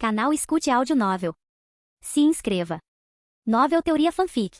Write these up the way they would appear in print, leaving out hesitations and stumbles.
Canal Escute Áudio Novel. Se inscreva. Novel Teoria Fanfic.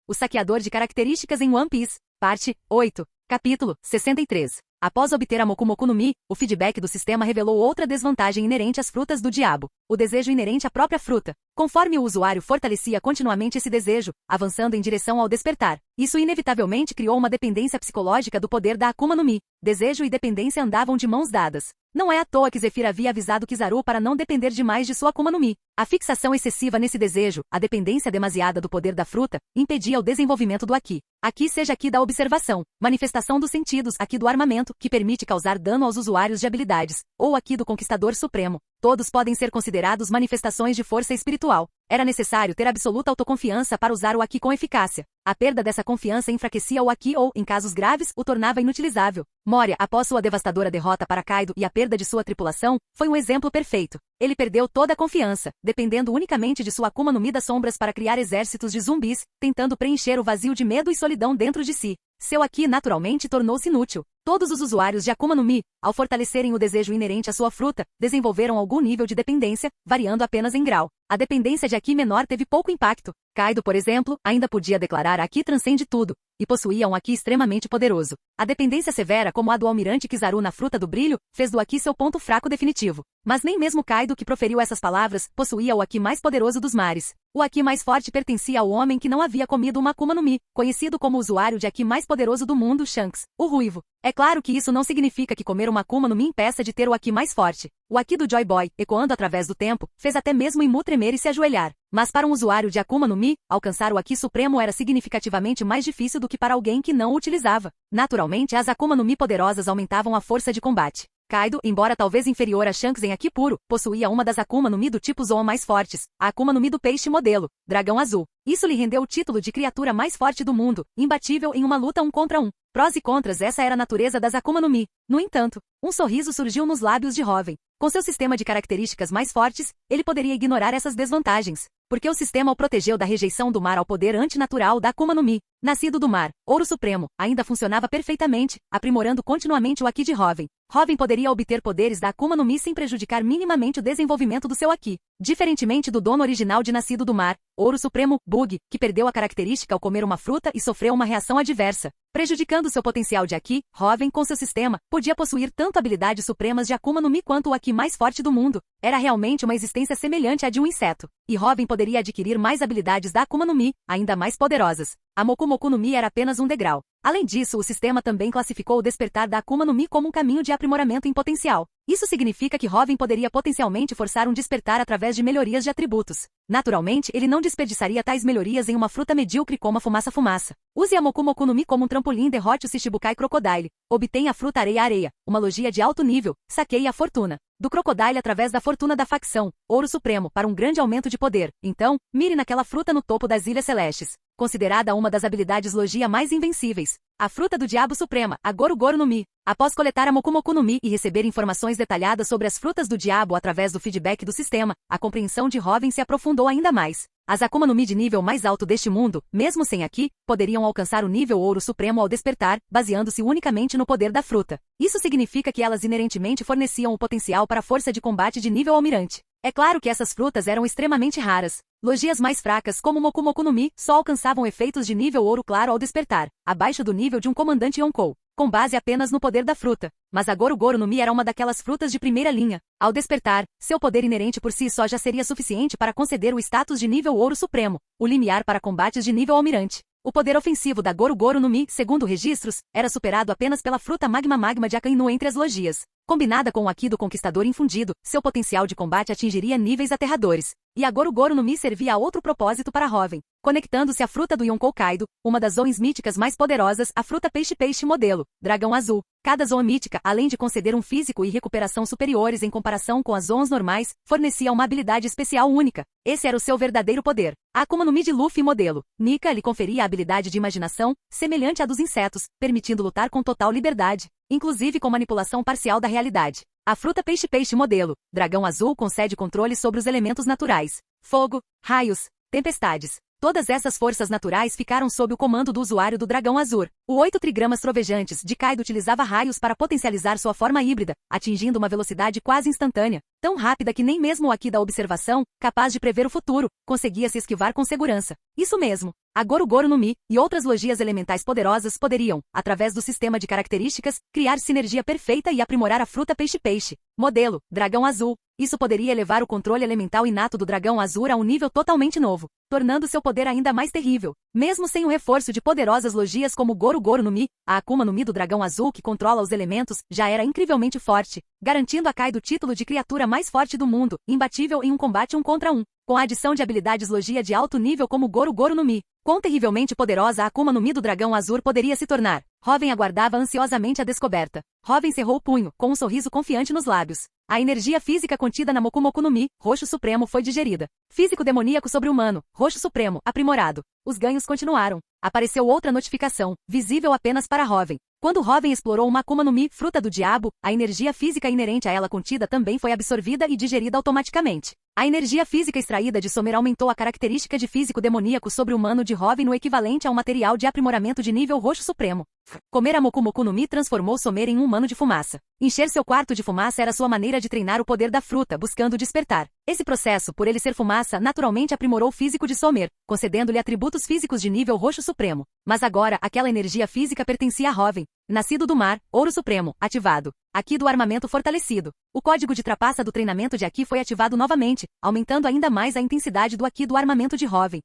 O saqueador de características em One Piece. Parte 8. Capítulo 63. Após obter a Moku Moku no Mi, o feedback do sistema revelou outra desvantagem inerente às frutas do diabo: o desejo inerente à própria fruta. Conforme o usuário fortalecia continuamente esse desejo, avançando em direção ao despertar, isso inevitavelmente criou uma dependência psicológica do poder da Akuma no Mi. Desejo e dependência andavam de mãos dadas. Não é à toa que Zephyr havia avisado Kizaru para não depender demais de sua Akuma no Mi. A fixação excessiva nesse desejo, a dependência demasiada do poder da fruta, impedia o desenvolvimento do Aki. Aqui seja Aki da observação, manifestação dos sentidos, Aki do armamento, que permite causar dano aos usuários de habilidades, ou Aki do Conquistador Supremo. Todos podem ser considerados manifestações de força espiritual. Era necessário ter absoluta autoconfiança para usar o Aki com eficácia. A perda dessa confiança enfraquecia o Aki ou, em casos graves, o tornava inutilizável. Moria, após sua devastadora derrota para Kaido e a perda de sua tripulação, foi um exemplo perfeito. Ele perdeu toda a confiança, dependendo unicamente de sua Akuma no Mi das sombras para criar exércitos de zumbis, tentando preencher o vazio de medo e solidão dentro de si. Seu Aki naturalmente tornou-se inútil. Todos os usuários de Akuma no Mi, ao fortalecerem o desejo inerente à sua fruta, desenvolveram algum nível de dependência, variando apenas em grau. A dependência de Aki menor teve pouco impacto. Kaido, por exemplo, ainda podia declarar Aki transcende tudo, e possuía um Aki extremamente poderoso. A dependência severa como a do almirante Kizaru na fruta do brilho, fez do Aki seu ponto fraco definitivo. Mas nem mesmo Kaido, que proferiu essas palavras, possuía o Aki mais poderoso dos mares. O Aki mais forte pertencia ao homem que não havia comido uma Akuma no Mi, conhecido como o usuário de Aki mais poderoso do mundo, Shanks, o Ruivo. É claro que isso não significa que comer uma Akuma no Mi impeça de ter o Aki mais forte. O Aki do Joy Boy, ecoando através do tempo, fez até mesmo Imu tremer e se ajoelhar. Mas para um usuário de Akuma no Mi, alcançar o Aki supremo era significativamente mais difícil do que para alguém que não o utilizava. Naturalmente, as Akuma no Mi poderosas aumentavam a força de combate. Kaido, embora talvez inferior a Shanks em Aki puro, possuía uma das Akuma no Mi do tipo Zoan mais fortes, a Akuma no Mi do peixe modelo, Dragão Azul. Isso lhe rendeu o título de criatura mais forte do mundo, imbatível em uma luta 1 contra 1. Prós e contras, essa era a natureza das Akuma no Mi. No entanto, um sorriso surgiu nos lábios de Robin. Com seu sistema de características mais fortes, ele poderia ignorar essas desvantagens, porque o sistema o protegeu da rejeição do mar ao poder antinatural da Akuma no Mi. Nascido do mar, Ouro Supremo, ainda funcionava perfeitamente, aprimorando continuamente o Aki de Robin. Robin poderia obter poderes da Akuma no Mi sem prejudicar minimamente o desenvolvimento do seu Aki. Diferentemente do dono original de Nascido do Mar, Ouro Supremo, Bug, que perdeu a característica ao comer uma fruta e sofreu uma reação adversa, prejudicando seu potencial de Aki, Robin, com seu sistema, podia possuir tanto habilidades supremas de Akuma no Mi quanto o Aki mais forte do mundo. Era realmente uma existência semelhante à de um inseto. E Robin poderia adquirir mais habilidades da Akuma no Mi, ainda mais poderosas. A Moku Moku no Mi era apenas um degrau. Além disso, o sistema também classificou o despertar da Akuma no Mi como um caminho de aprimoramento em potencial. Isso significa que Robin poderia potencialmente forçar um despertar através de melhorias de atributos. Naturalmente, ele não desperdiçaria tais melhorias em uma fruta medíocre como a fumaça-fumaça. Use a Moku Moku no Mi como um trampolim, derrote o Shichibukai Crocodile. Obtenha a fruta areia-areia, uma logia de alto nível, saqueie a fortuna do Crocodile através da fortuna da facção, Ouro Supremo, para um grande aumento de poder. Então, mire naquela fruta no topo das Ilhas Celestes. Considerada uma das habilidades logia mais invencíveis. A fruta do Diabo Suprema, a Goru Goru no Mi. Após coletar a Moku Moku no Mi e receber informações detalhadas sobre as frutas do diabo através do feedback do sistema, a compreensão de Robin se aprofundou ainda mais. As Akuma no Mi de nível mais alto deste mundo, mesmo sem Aki, poderiam alcançar o nível Ouro Supremo ao despertar, baseando-se unicamente no poder da fruta. Isso significa que elas inerentemente forneciam o potencial para a força de combate de nível Almirante. É claro que essas frutas eram extremamente raras. Logias mais fracas como Moku Moku no Mi só alcançavam efeitos de nível ouro claro ao despertar, abaixo do nível de um comandante Yonkou, com base apenas no poder da fruta. Mas a Goru Goru no Mi era uma daquelas frutas de primeira linha. Ao despertar, seu poder inerente por si só já seria suficiente para conceder o status de nível Ouro Supremo, o limiar para combates de nível Almirante. O poder ofensivo da Goru Goru no Mi, segundo registros, era superado apenas pela fruta Magma de Akainu entre as logias. Combinada com o Aki do Conquistador infundido, seu potencial de combate atingiria níveis aterradores. E a Goru Goru no Mi servia a outro propósito para Robin, conectando-se à fruta do Yonkou Kaido, uma das zoans míticas mais poderosas, a fruta peixe-peixe modelo, Dragão Azul. Cada zoan mítica, além de conceder um físico e recuperação superiores em comparação com as zoans normais, fornecia uma habilidade especial única. Esse era o seu verdadeiro poder. A Akuma no Mi de Luffy modelo, Nika, lhe conferia a habilidade de imaginação, semelhante à dos insetos, permitindo lutar com total liberdade, inclusive com manipulação parcial da realidade. A fruta peixe-peixe modelo, Dragão Azul, concede controle sobre os elementos naturais, fogo, raios, tempestades. Todas essas forças naturais ficaram sob o comando do usuário do Dragão Azul. O 8 trigramas trovejantes de Kaido utilizava raios para potencializar sua forma híbrida, atingindo uma velocidade quase instantânea. tão rápida que nem mesmo o Aki da observação, capaz de prever o futuro, conseguia se esquivar com segurança. Isso mesmo. A Goro Goro no Mi e outras logias elementais poderosas poderiam, através do sistema de características, criar sinergia perfeita e aprimorar a fruta peixe-peixe. Modelo: Dragão Azul. Isso poderia elevar o controle elemental inato do Dragão Azul a um nível totalmente novo, tornando seu poder ainda mais terrível. Mesmo sem o reforço de poderosas logias como Goro Goro no Mi, a Akuma no Mi do Dragão Azul que controla os elementos já era incrivelmente forte, garantindo a Kaido o título de criatura mais forte do mundo, imbatível em um combate 1 contra 1. Com a adição de habilidades logia de alto nível como Goro Goro no Mi, quão terrivelmente poderosa a Akuma no Mi do Dragão Azul poderia se tornar? Robin aguardava ansiosamente a descoberta. Robin cerrou o punho, com um sorriso confiante nos lábios. A energia física contida na Moku Moku no Mi, Roxo Supremo, foi digerida. Físico demoníaco sobre-humano, Roxo Supremo, aprimorado. Os ganhos continuaram. Apareceu outra notificação, visível apenas para Robin. Quando Robin explorou uma Akuma no Mi, fruta do diabo, a energia física inerente a ela contida também foi absorvida e digerida automaticamente. A energia física extraída de Somer aumentou a característica de físico demoníaco sobre-humano de Robin no equivalente a um material de aprimoramento de nível Roxo Supremo. Comer a Moku Moku no Mi transformou Somer em um humano de fumaça. Encher seu quarto de fumaça era sua maneira de treinar o poder da fruta, buscando despertar. Esse processo, por ele ser fumaça, naturalmente aprimorou o físico de Somer, concedendo-lhe atributos físicos de nível Roxo Supremo. Mas agora, aquela energia física pertencia a Robin. Nascido do mar, Ouro Supremo, ativado. Aki do armamento fortalecido. O código de trapaça do treinamento de Aki foi ativado novamente, aumentando ainda mais a intensidade do Aki do armamento de Robin.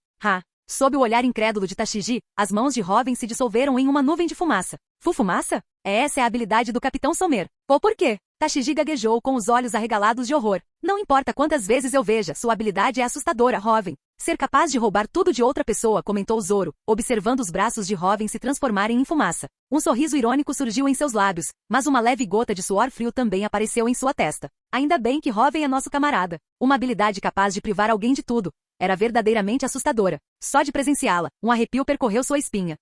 Sob o olhar incrédulo de Tashigi, as mãos de Robin se dissolveram em uma nuvem de fumaça. Fumaça? Essa é a habilidade do Capitão Somer. Por quê? Tashigi gaguejou com os olhos arregalados de horror. Não importa quantas vezes eu veja, sua habilidade é assustadora, Robin. Ser capaz de roubar tudo de outra pessoa, comentou Zoro, observando os braços de Robin se transformarem em fumaça. Um sorriso irônico surgiu em seus lábios, mas uma leve gota de suor frio também apareceu em sua testa. Ainda bem que Robin é nosso camarada. Uma habilidade capaz de privar alguém de tudo. Era verdadeiramente assustadora. Só de presenciá-la, um arrepio percorreu sua espinha.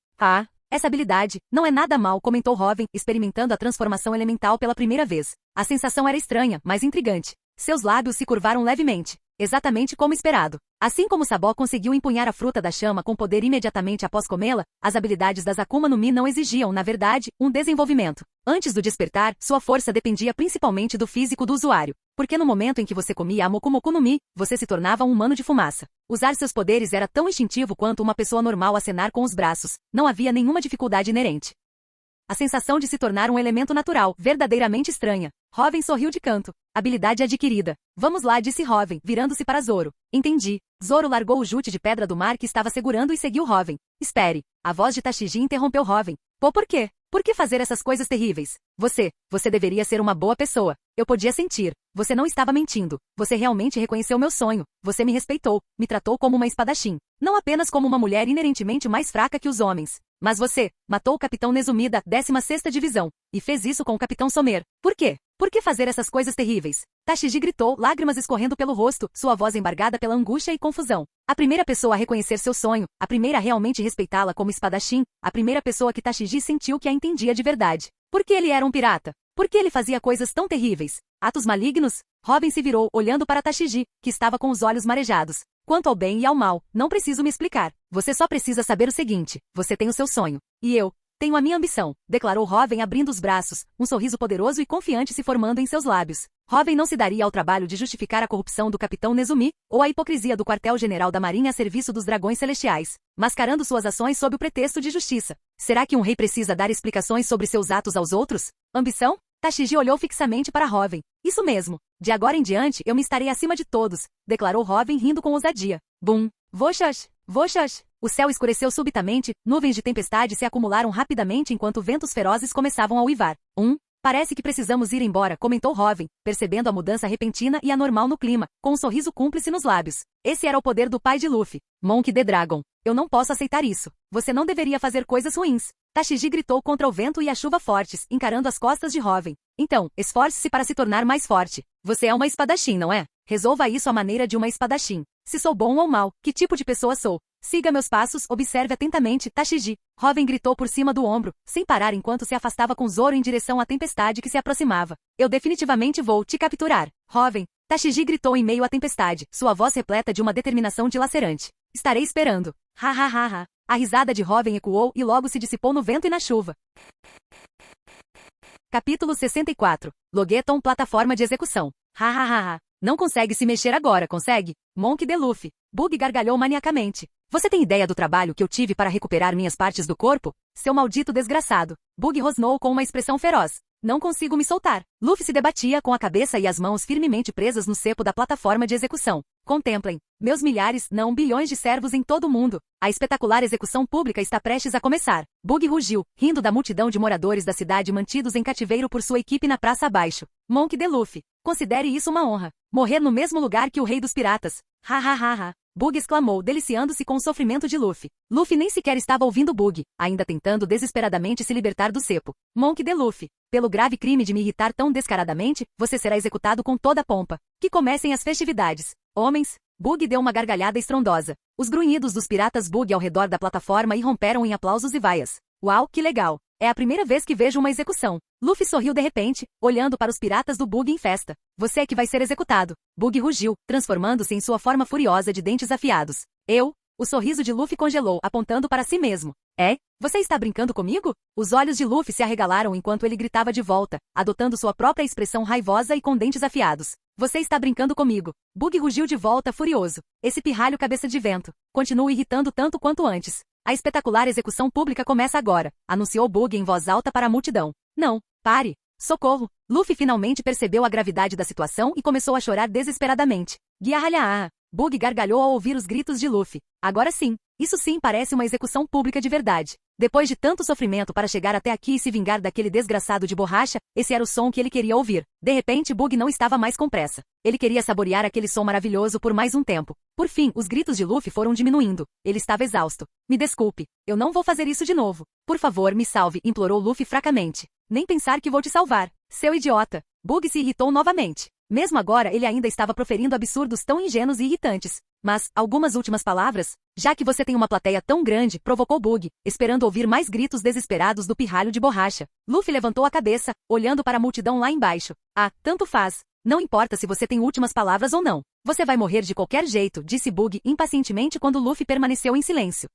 Essa habilidade não é nada mal, comentou Robin, experimentando a transformação elemental pela primeira vez. A sensação era estranha, mas intrigante. Seus lábios se curvaram levemente, exatamente como esperado. Assim como Sabó conseguiu empunhar a fruta da chama com poder imediatamente após comê-la, as habilidades das Akuma no Mi não exigiam, na verdade, um desenvolvimento. Antes do despertar, sua força dependia principalmente do físico do usuário. Porque no momento em que você comia a Moku Moku no Mi, você se tornava um humano de fumaça. Usar seus poderes era tão instintivo quanto uma pessoa normal acenar com os braços. Não havia nenhuma dificuldade inerente. A sensação de se tornar um elemento natural, verdadeiramente estranha. Robin sorriu de canto. Habilidade adquirida. Vamos lá, disse Robin, virando-se para Zoro. Entendi. Zoro largou o jute de pedra do mar que estava segurando e seguiu Robin. Espere. A voz de Tashigi interrompeu Robin. Por quê? Por que fazer essas coisas terríveis? Você deveria ser uma boa pessoa. Eu podia sentir. Você não estava mentindo. Você realmente reconheceu meu sonho. Você me respeitou. Me tratou como uma espadachim. Não apenas como uma mulher inerentemente mais fraca que os homens. Mas você matou o Capitão Nezumi da 16ª Divisão. E fez isso com o Capitão Somer. Por quê? Por que fazer essas coisas terríveis? Tashigi gritou, lágrimas escorrendo pelo rosto, sua voz embargada pela angústia e confusão. A primeira pessoa a reconhecer seu sonho, a primeira a realmente respeitá-la como espadachim, a primeira pessoa que Tashigi sentiu que a entendia de verdade. Por que ele era um pirata? Por que ele fazia coisas tão terríveis? Atos malignos? Robin se virou, olhando para Tashigi, que estava com os olhos marejados. Quanto ao bem e ao mal, não preciso me explicar. Você só precisa saber o seguinte: você tem o seu sonho. E eu tenho a minha ambição, declarou Robin abrindo os braços, um sorriso poderoso e confiante se formando em seus lábios. Robin não se daria ao trabalho de justificar a corrupção do Capitão Nezumi, ou a hipocrisia do quartel-general da Marinha a serviço dos dragões celestiais, mascarando suas ações sob o pretexto de justiça. Será que um rei precisa dar explicações sobre seus atos aos outros? Ambição? Tashigi olhou fixamente para Robin. Isso mesmo. De agora em diante eu me estarei acima de todos, declarou Robin rindo com ousadia. Bum! Voxas! Voxas! O céu escureceu subitamente, nuvens de tempestade se acumularam rapidamente enquanto ventos ferozes começavam a uivar. Parece que precisamos ir embora, comentou Robin, percebendo a mudança repentina e anormal no clima, com um sorriso cúmplice nos lábios. Esse era o poder do pai de Luffy. Monkey D. Dragon. Eu não posso aceitar isso. Você não deveria fazer coisas ruins. Tashigi gritou contra o vento e a chuva fortes, encarando as costas de Robin. Então, esforce-se para se tornar mais forte. Você é uma espadachim, não é? Resolva isso à maneira de uma espadachim. Se sou bom ou mal, que tipo de pessoa sou? Siga meus passos, observe atentamente, Tashigi. Robin gritou por cima do ombro, sem parar enquanto se afastava com Zoro em direção à tempestade que se aproximava. Eu definitivamente vou te capturar. Robin. Tashigi gritou em meio à tempestade, sua voz repleta de uma determinação dilacerante. Estarei esperando. Ha ha ha ha. A risada de Robin ecoou e logo se dissipou no vento e na chuva. Capítulo 64. Logeton, plataforma de execução. Ha ha ha ha. Não consegue se mexer agora, consegue? Monk D. Luffy. Bug gargalhou maniacamente. Você tem ideia do trabalho que eu tive para recuperar minhas partes do corpo? Seu maldito desgraçado. Bug rosnou com uma expressão feroz. Não consigo me soltar. Luffy se debatia com a cabeça e as mãos firmemente presas no cepo da plataforma de execução. Contemplem. Meus milhares, não bilhões de servos em todo o mundo. A espetacular execução pública está prestes a começar. Bug rugiu, rindo da multidão de moradores da cidade mantidos em cativeiro por sua equipe na praça abaixo. Monk D. Luffy. Considere isso uma honra. Morrer no mesmo lugar que o rei dos piratas. Ha ha ha ha. Bug exclamou, deliciando-se com o sofrimento de Luffy. Luffy nem sequer estava ouvindo Bug, ainda tentando desesperadamente se libertar do cepo. Monk D. Luffy. Pelo grave crime de me irritar tão descaradamente, você será executado com toda a pompa. Que comecem as festividades. Homens. Bug deu uma gargalhada estrondosa. Os grunhidos dos piratas Bug ao redor da plataforma irromperam em aplausos e vaias. Uau, que legal. É a primeira vez que vejo uma execução. Luffy sorriu de repente, olhando para os piratas do Bug em festa. Você é que vai ser executado. Bug rugiu, transformando-se em sua forma furiosa de dentes afiados. Eu? O sorriso de Luffy congelou, apontando para si mesmo. É? Você está brincando comigo? Os olhos de Luffy se arregalaram enquanto ele gritava de volta, adotando sua própria expressão raivosa e com dentes afiados. Você está brincando comigo. Bug rugiu de volta furioso. Esse pirralho cabeça de vento. Continua irritando tanto quanto antes. A espetacular execução pública começa agora, anunciou Bug em voz alta para a multidão. Não, pare. Socorro. Luffy finalmente percebeu a gravidade da situação e começou a chorar desesperadamente. Guiarralha. Bug gargalhou ao ouvir os gritos de Luffy. Agora sim. Isso sim parece uma execução pública de verdade. Depois de tanto sofrimento para chegar até aqui e se vingar daquele desgraçado de borracha, esse era o som que ele queria ouvir. De repente, Bug não estava mais com pressa. Ele queria saborear aquele som maravilhoso por mais um tempo. Por fim, os gritos de Luffy foram diminuindo. Ele estava exausto. Me desculpe. Eu não vou fazer isso de novo. Por favor, me salve, implorou Luffy fracamente. Nem pensar que vou te salvar. Seu idiota. Bug se irritou novamente. Mesmo agora, ele ainda estava proferindo absurdos tão ingênuos e irritantes. Mas, algumas últimas palavras? Já que você tem uma plateia tão grande, provocou Bug, esperando ouvir mais gritos desesperados do pirralho de borracha. Luffy levantou a cabeça, olhando para a multidão lá embaixo. Ah, tanto faz. Não importa se você tem últimas palavras ou não. Você vai morrer de qualquer jeito, disse Bug impacientemente quando Luffy permaneceu em silêncio.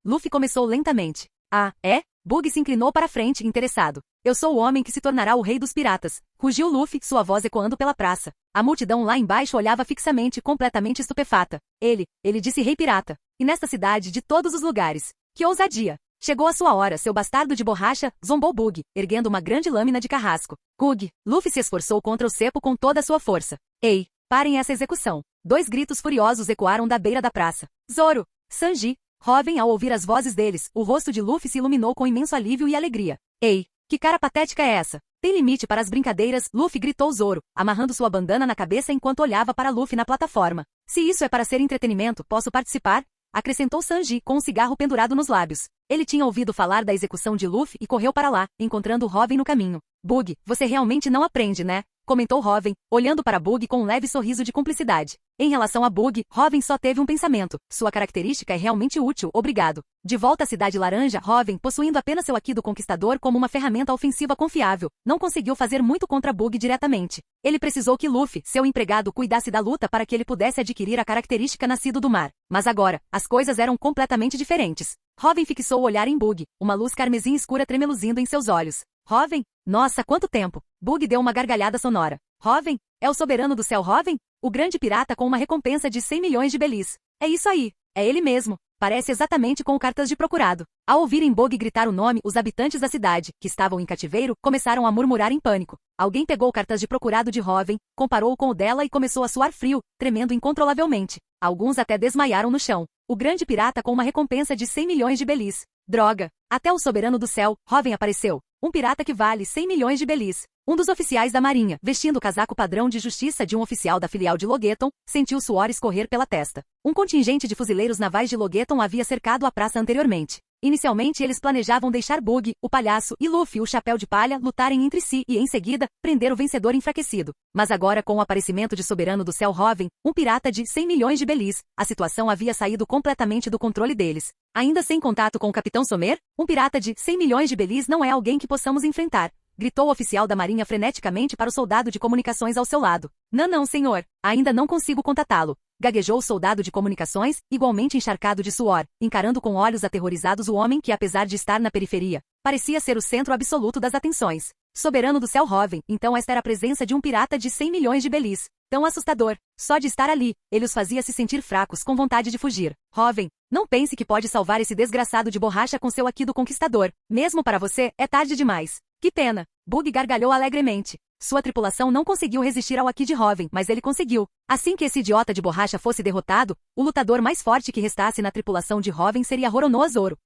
Luffy começou lentamente. Ah, é? Bug se inclinou para frente, interessado. Eu sou o homem que se tornará o rei dos piratas. Rugiu Luffy, sua voz ecoando pela praça. A multidão lá embaixo olhava fixamente, completamente estupefata. Ele disse rei pirata. E nesta cidade, de todos os lugares. Que ousadia! Chegou a sua hora, seu bastardo de borracha, zombou Bug, erguendo uma grande lâmina de carrasco. Kug! Luffy se esforçou contra o cepo com toda a sua força. Ei, parem essa execução. 2 gritos furiosos ecoaram da beira da praça. Zoro! Sanji! Robin, ao ouvir as vozes deles, o rosto de Luffy se iluminou com imenso alívio e alegria. Ei, que cara patética é essa? Tem limite para as brincadeiras, Luffy gritou Zoro, amarrando sua bandana na cabeça enquanto olhava para Luffy na plataforma. Se isso é para ser entretenimento, posso participar? Acrescentou Sanji, com um cigarro pendurado nos lábios. Ele tinha ouvido falar da execução de Luffy e correu para lá, encontrando Robin no caminho. Bug, você realmente não aprende, né? Comentou Robin, olhando para Bug com um leve sorriso de cumplicidade. Em relação a Bug, Robin só teve um pensamento. Sua característica é realmente útil, obrigado. De volta à Cidade Laranja, Robin, possuindo apenas seu Haki do Conquistador como uma ferramenta ofensiva confiável, não conseguiu fazer muito contra Bug diretamente. Ele precisou que Luffy, seu empregado, cuidasse da luta para que ele pudesse adquirir a característica nascido do mar. Mas agora, as coisas eram completamente diferentes. Robin fixou o olhar em Bug, uma luz carmesim escura tremeluzindo em seus olhos. Robin? Nossa, quanto tempo! Bug deu uma gargalhada sonora. Robin? É o soberano do céu Robin? O grande pirata com uma recompensa de 100 milhões de belis. É isso aí. É ele mesmo. Parece exatamente com o cartas de procurado. Ao ouvirem Bug gritar o nome, os habitantes da cidade, que estavam em cativeiro, começaram a murmurar em pânico. Alguém pegou o cartas de procurado de Robin, comparou-o com o dela e começou a suar frio, tremendo incontrolavelmente. Alguns até desmaiaram no chão. O grande pirata com uma recompensa de 100 milhões de belis. Droga! Até o soberano do céu, Robin apareceu. Um pirata que vale 100 milhões de belis. Um dos oficiais da marinha, vestindo o casaco padrão de justiça de um oficial da filial de Logueton, sentiu suor escorrer pela testa. Um contingente de fuzileiros navais de Logueton havia cercado a praça anteriormente. Inicialmente eles planejavam deixar Bug, o palhaço, e Luffy, o chapéu de palha, lutarem entre si e, em seguida, prender o vencedor enfraquecido. Mas agora, com o aparecimento de Soberano do Céu Robin, um pirata de 100 milhões de belis, a situação havia saído completamente do controle deles. Ainda sem contato com o Capitão Somer, um pirata de 100 milhões de belis não é alguém que possamos enfrentar. Gritou o oficial da marinha freneticamente para o soldado de comunicações ao seu lado. Não, senhor. Ainda não consigo contatá-lo. Gaguejou o soldado de comunicações, igualmente encharcado de suor, encarando com olhos aterrorizados o homem que, apesar de estar na periferia, parecia ser o centro absoluto das atenções. Soberano do céu Robin, então esta era a presença de um pirata de 100 milhões de belis. Tão assustador. Só de estar ali, ele os fazia se sentir fracos com vontade de fugir. Jovem, não pense que pode salvar esse desgraçado de borracha com seu aqui do conquistador. Mesmo para você, é tarde demais. Que pena. Bug gargalhou alegremente. Sua tripulação não conseguiu resistir ao aqui de Hoven, mas ele conseguiu. Assim que esse idiota de borracha fosse derrotado, o lutador mais forte que restasse na tripulação de Hoven seria Roronoa Zoro.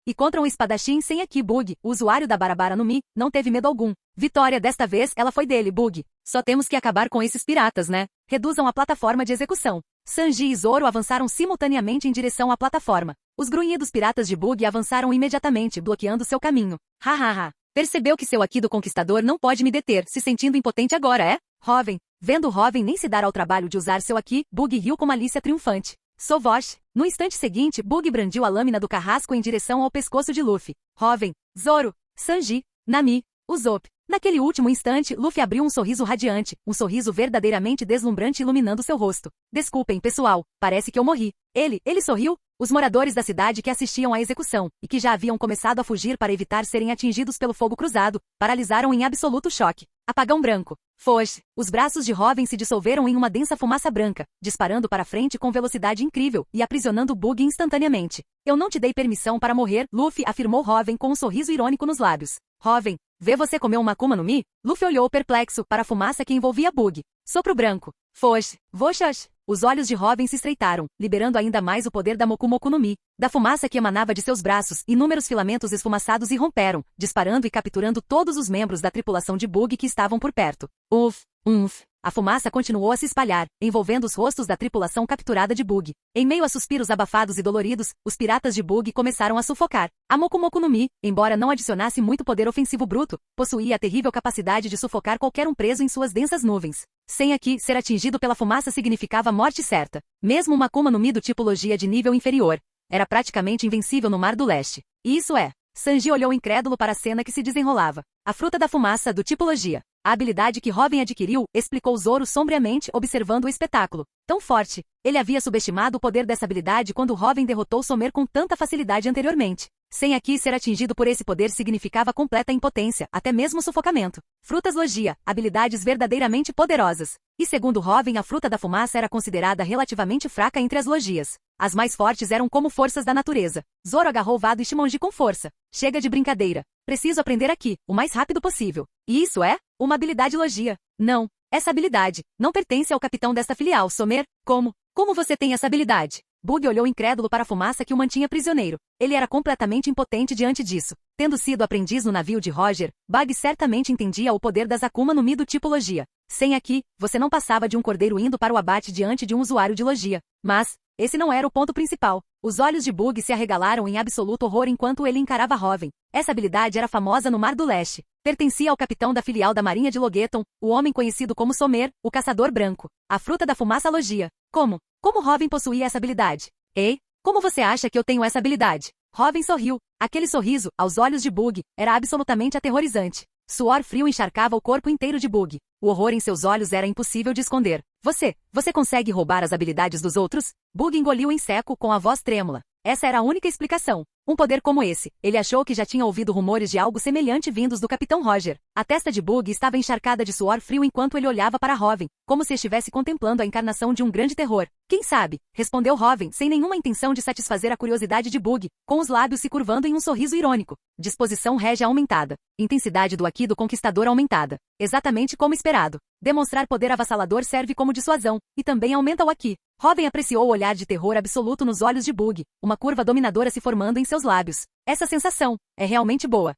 E contra um espadachim sem aqui Bug, o usuário da Barabara no Mi, não teve medo algum. Vitória, desta vez, ela foi dele, Bug. Só temos que acabar com esses piratas, né? Reduzam a plataforma de execução. Sanji e Zoro avançaram simultaneamente em direção à plataforma. Os grunhidos piratas de Bug avançaram imediatamente, bloqueando seu caminho. Hahaha. Percebeu que seu aqui do conquistador não pode me deter, se sentindo impotente agora, é? Hoven. Vendo Hoven nem se dar ao trabalho de usar seu aqui, Bug riu com malícia triunfante. Sovosh. No instante seguinte, Bug brandiu a lâmina do carrasco em direção ao pescoço de Luffy. Hoven, Zoro, Sanji, Nami, Usopp. Naquele último instante, Luffy abriu um sorriso radiante, um sorriso verdadeiramente deslumbrante iluminando seu rosto. Desculpem, pessoal, parece que eu morri. Ele sorriu? Os moradores da cidade que assistiam à execução, e que já haviam começado a fugir para evitar serem atingidos pelo fogo cruzado, paralisaram em absoluto choque. Apagão branco. Foge. Os braços de Hoven se dissolveram em uma densa fumaça branca, disparando para frente com velocidade incrível e aprisionando Bug instantaneamente. Eu não te dei permissão para morrer, Luffy afirmou Hoven com um sorriso irônico nos lábios. Hoven, vê você comer uma Akuma no Mi? Luffy olhou perplexo para a fumaça que envolvia Bug. Sopro branco. Foge. Voxas. Os olhos de Hoven se estreitaram, liberando ainda mais o poder da Moku Moku no Mi. Da fumaça que emanava de seus braços, inúmeros filamentos esfumaçados irromperam, disparando e capturando todos os membros da tripulação de Bug que estavam por perto. Umf. A fumaça continuou a se espalhar, envolvendo os rostos da tripulação capturada de Bug. Em meio a suspiros abafados e doloridos, os piratas de Bug começaram a sufocar. A Moku Moku no Mi, embora não adicionasse muito poder ofensivo bruto, possuía a terrível capacidade de sufocar qualquer um preso em suas densas nuvens. Sem aqui, ser atingido pela fumaça significava morte certa. Mesmo uma Akuma no Mi do tipo Logia de nível inferior, era praticamente invencível no Mar do Leste. E isso é. Sanji olhou incrédulo para a cena que se desenrolava. A fruta da fumaça do tipo Logia. A habilidade que Hoven adquiriu, explicou Zoro sombriamente observando o espetáculo. Tão forte. Ele havia subestimado o poder dessa habilidade quando Hoven derrotou Somer com tanta facilidade anteriormente. Sem aqui ser atingido por esse poder significava completa impotência, até mesmo sufocamento. Frutas Logia, habilidades verdadeiramente poderosas. E segundo Hoven, a fruta da fumaça era considerada relativamente fraca entre as Logias. As mais fortes eram como forças da natureza. Zoro agarrou Vado e Shimonji com força. Chega de brincadeira. Preciso aprender aqui, o mais rápido possível. E isso é? Uma habilidade Logia. Não. Essa habilidade não pertence ao capitão desta filial, Somer. Como? Como você tem essa habilidade? Bug olhou incrédulo para a fumaça que o mantinha prisioneiro. Ele era completamente impotente diante disso. Tendo sido aprendiz no navio de Roger, Bug certamente entendia o poder das Akuma no Mi do tipo Logia. Sem aqui, você não passava de um cordeiro indo para o abate diante de um usuário de Logia. Mas, esse não era o ponto principal. Os olhos de Bug se arregalaram em absoluto horror enquanto ele encarava Hoven. Essa habilidade era famosa no Mar do Leste. Pertencia ao capitão da filial da Marinha de Logeton, o homem conhecido como Somer, o Caçador Branco. A fruta da fumaça Logia. Como? Como Hoven possuía essa habilidade? Ei, como você acha que eu tenho essa habilidade? Hoven sorriu. Aquele sorriso, aos olhos de Bug, era absolutamente aterrorizante. Suor frio encharcava o corpo inteiro de Bug. O horror em seus olhos era impossível de esconder. Você consegue roubar as habilidades dos outros? Bug engoliu em seco com a voz trêmula. Essa era a única explicação. Um poder como esse, ele achou que já tinha ouvido rumores de algo semelhante vindos do Capitão Roger. A testa de Bug estava encharcada de suor frio enquanto ele olhava para Hoven, como se estivesse contemplando a encarnação de um grande terror. Quem sabe? Respondeu Hoven, sem nenhuma intenção de satisfazer a curiosidade de Bug, com os lábios se curvando em um sorriso irônico. Disposição régia aumentada. Intensidade do aqui do conquistador aumentada. Exatamente como esperado. Demonstrar poder avassalador serve como dissuasão, e também aumenta o aqui. Hoven apreciou o olhar de terror absoluto nos olhos de Bug, uma curva dominadora se formando em seus lábios. Essa sensação é realmente boa.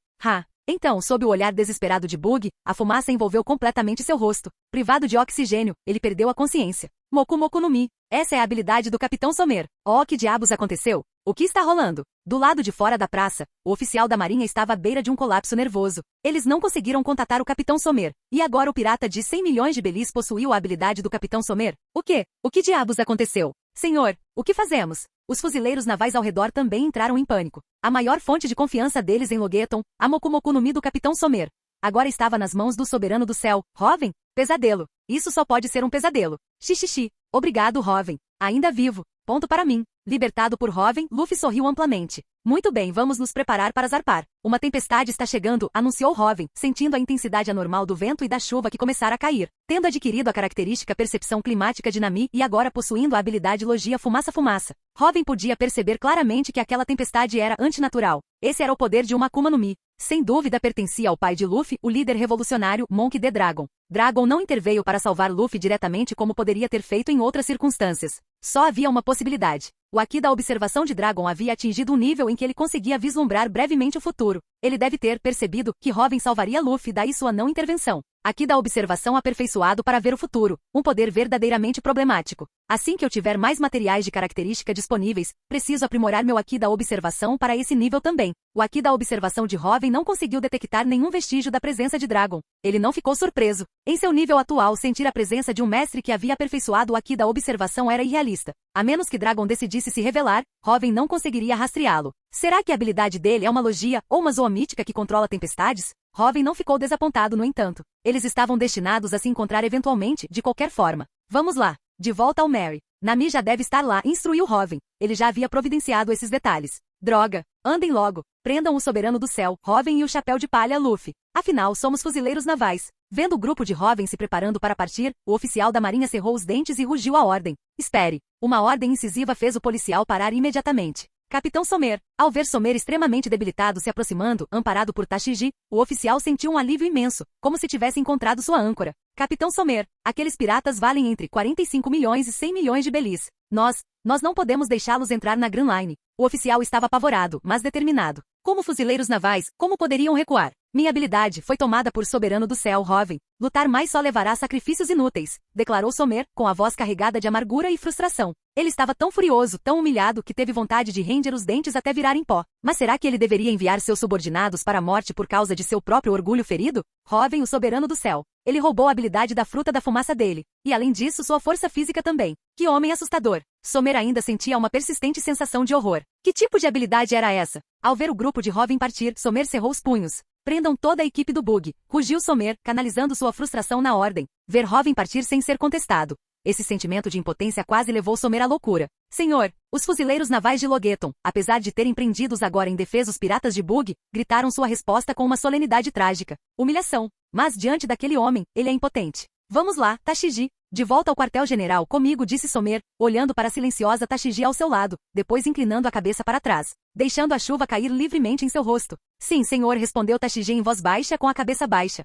Então, sob o olhar desesperado de Bug, a fumaça envolveu completamente seu rosto. Privado de oxigênio, ele perdeu a consciência. Moku Moku no Mi. Essa é a habilidade do Capitão Somer. Oh, que diabos aconteceu? O que está rolando? Do lado de fora da praça, o oficial da marinha estava à beira de um colapso nervoso. Eles não conseguiram contatar o Capitão Somer. E agora o pirata de 100 milhões de belis possuiu a habilidade do Capitão Somer? O quê? O que diabos aconteceu? Senhor, o que fazemos? Os fuzileiros navais ao redor também entraram em pânico. A maior fonte de confiança deles em Logeton, a Moku Moku no Mi do Capitão Somer, agora estava nas mãos do soberano do céu. Hoven? Pesadelo. Isso só pode ser um pesadelo. Xixixi. Obrigado, Hoven. Ainda vivo. Ponto para mim. Libertado por Robin, Luffy sorriu amplamente. Muito bem, vamos nos preparar para zarpar. Uma tempestade está chegando, anunciou Robin, sentindo a intensidade anormal do vento e da chuva que começara a cair. Tendo adquirido a característica percepção climática de Nami e agora possuindo a habilidade Logia Fumaça-Fumaça, Robin podia perceber claramente que aquela tempestade era antinatural. Esse era o poder de uma Akuma no Mi. Sem dúvida pertencia ao pai de Luffy, o líder revolucionário, Monkey D. Dragon. Dragon não interveio para salvar Luffy diretamente como poderia ter feito em outras circunstâncias. Só havia uma possibilidade. O Haki da observação de Dragon havia atingido um nível em que ele conseguia vislumbrar brevemente o futuro. Ele deve ter percebido que Robin salvaria Luffy, daí sua não intervenção. Haki da observação aperfeiçoado para ver o futuro, um poder verdadeiramente problemático. Assim que eu tiver mais materiais de característica disponíveis, preciso aprimorar meu Haki da observação para esse nível também. O Haki da observação de Robin não conseguiu detectar nenhum vestígio da presença de Dragon. Ele não ficou surpreso. Em seu nível atual, sentir a presença de um mestre que havia aperfeiçoado o Haki da observação era irrealista. A menos que Dragon decidisse se revelar, Robin não conseguiria rastreá-lo. Será que a habilidade dele é uma logia ou uma zoomítica que controla tempestades? Robin não ficou desapontado, no entanto. Eles estavam destinados a se encontrar eventualmente, de qualquer forma. Vamos lá. De volta ao Mary. Nami já deve estar lá, instruiu Robin. Ele já havia providenciado esses detalhes. Droga. Andem logo. Prendam o soberano do céu, Robin e o chapéu de palha, Luffy. Afinal, somos fuzileiros navais. Vendo o grupo de Robin se preparando para partir, o oficial da marinha cerrou os dentes e rugiu a ordem. Espere. Uma ordem incisiva fez o policial parar imediatamente. Capitão Somer. Ao ver Somer extremamente debilitado se aproximando, amparado por Tashigi, o oficial sentiu um alívio imenso, como se tivesse encontrado sua âncora. Capitão Somer, aqueles piratas valem entre 45 milhões e 100 milhões de belis. Nós não podemos deixá-los entrar na Grand Line. O oficial estava apavorado, mas determinado. Como fuzileiros navais, como poderiam recuar? Minha habilidade foi tomada por Soberano do Céu, Robin. Lutar mais só levará a sacrifícios inúteis, declarou Somer, com a voz carregada de amargura e frustração. Ele estava tão furioso, tão humilhado, que teve vontade de render os dentes até virarem pó. Mas será que ele deveria enviar seus subordinados para a morte por causa de seu próprio orgulho ferido? Robin, o Soberano do Céu. Ele roubou a habilidade da fruta da fumaça dele. E além disso, sua força física também. Que homem assustador. Somer ainda sentia uma persistente sensação de horror. Que tipo de habilidade era essa? Ao ver o grupo de Robin partir, Somer cerrou os punhos. Prendam toda a equipe do bug. Rugiu Somer, canalizando sua frustração na ordem. Ver Robin partir sem ser contestado. Esse sentimento de impotência quase levou Somer à loucura. Senhor, os fuzileiros navais de Logeton, apesar de terem prendidos agora em defesa os piratas de Bug, gritaram sua resposta com uma solenidade trágica. Humilhação. Mas diante daquele homem, ele é impotente. Vamos lá, Tashigi. De volta ao quartel-general comigo, disse Somer, olhando para a silenciosa Tashigi ao seu lado, depois inclinando a cabeça para trás, deixando a chuva cair livremente em seu rosto. Sim, senhor, respondeu Tashigi em voz baixa com a cabeça baixa.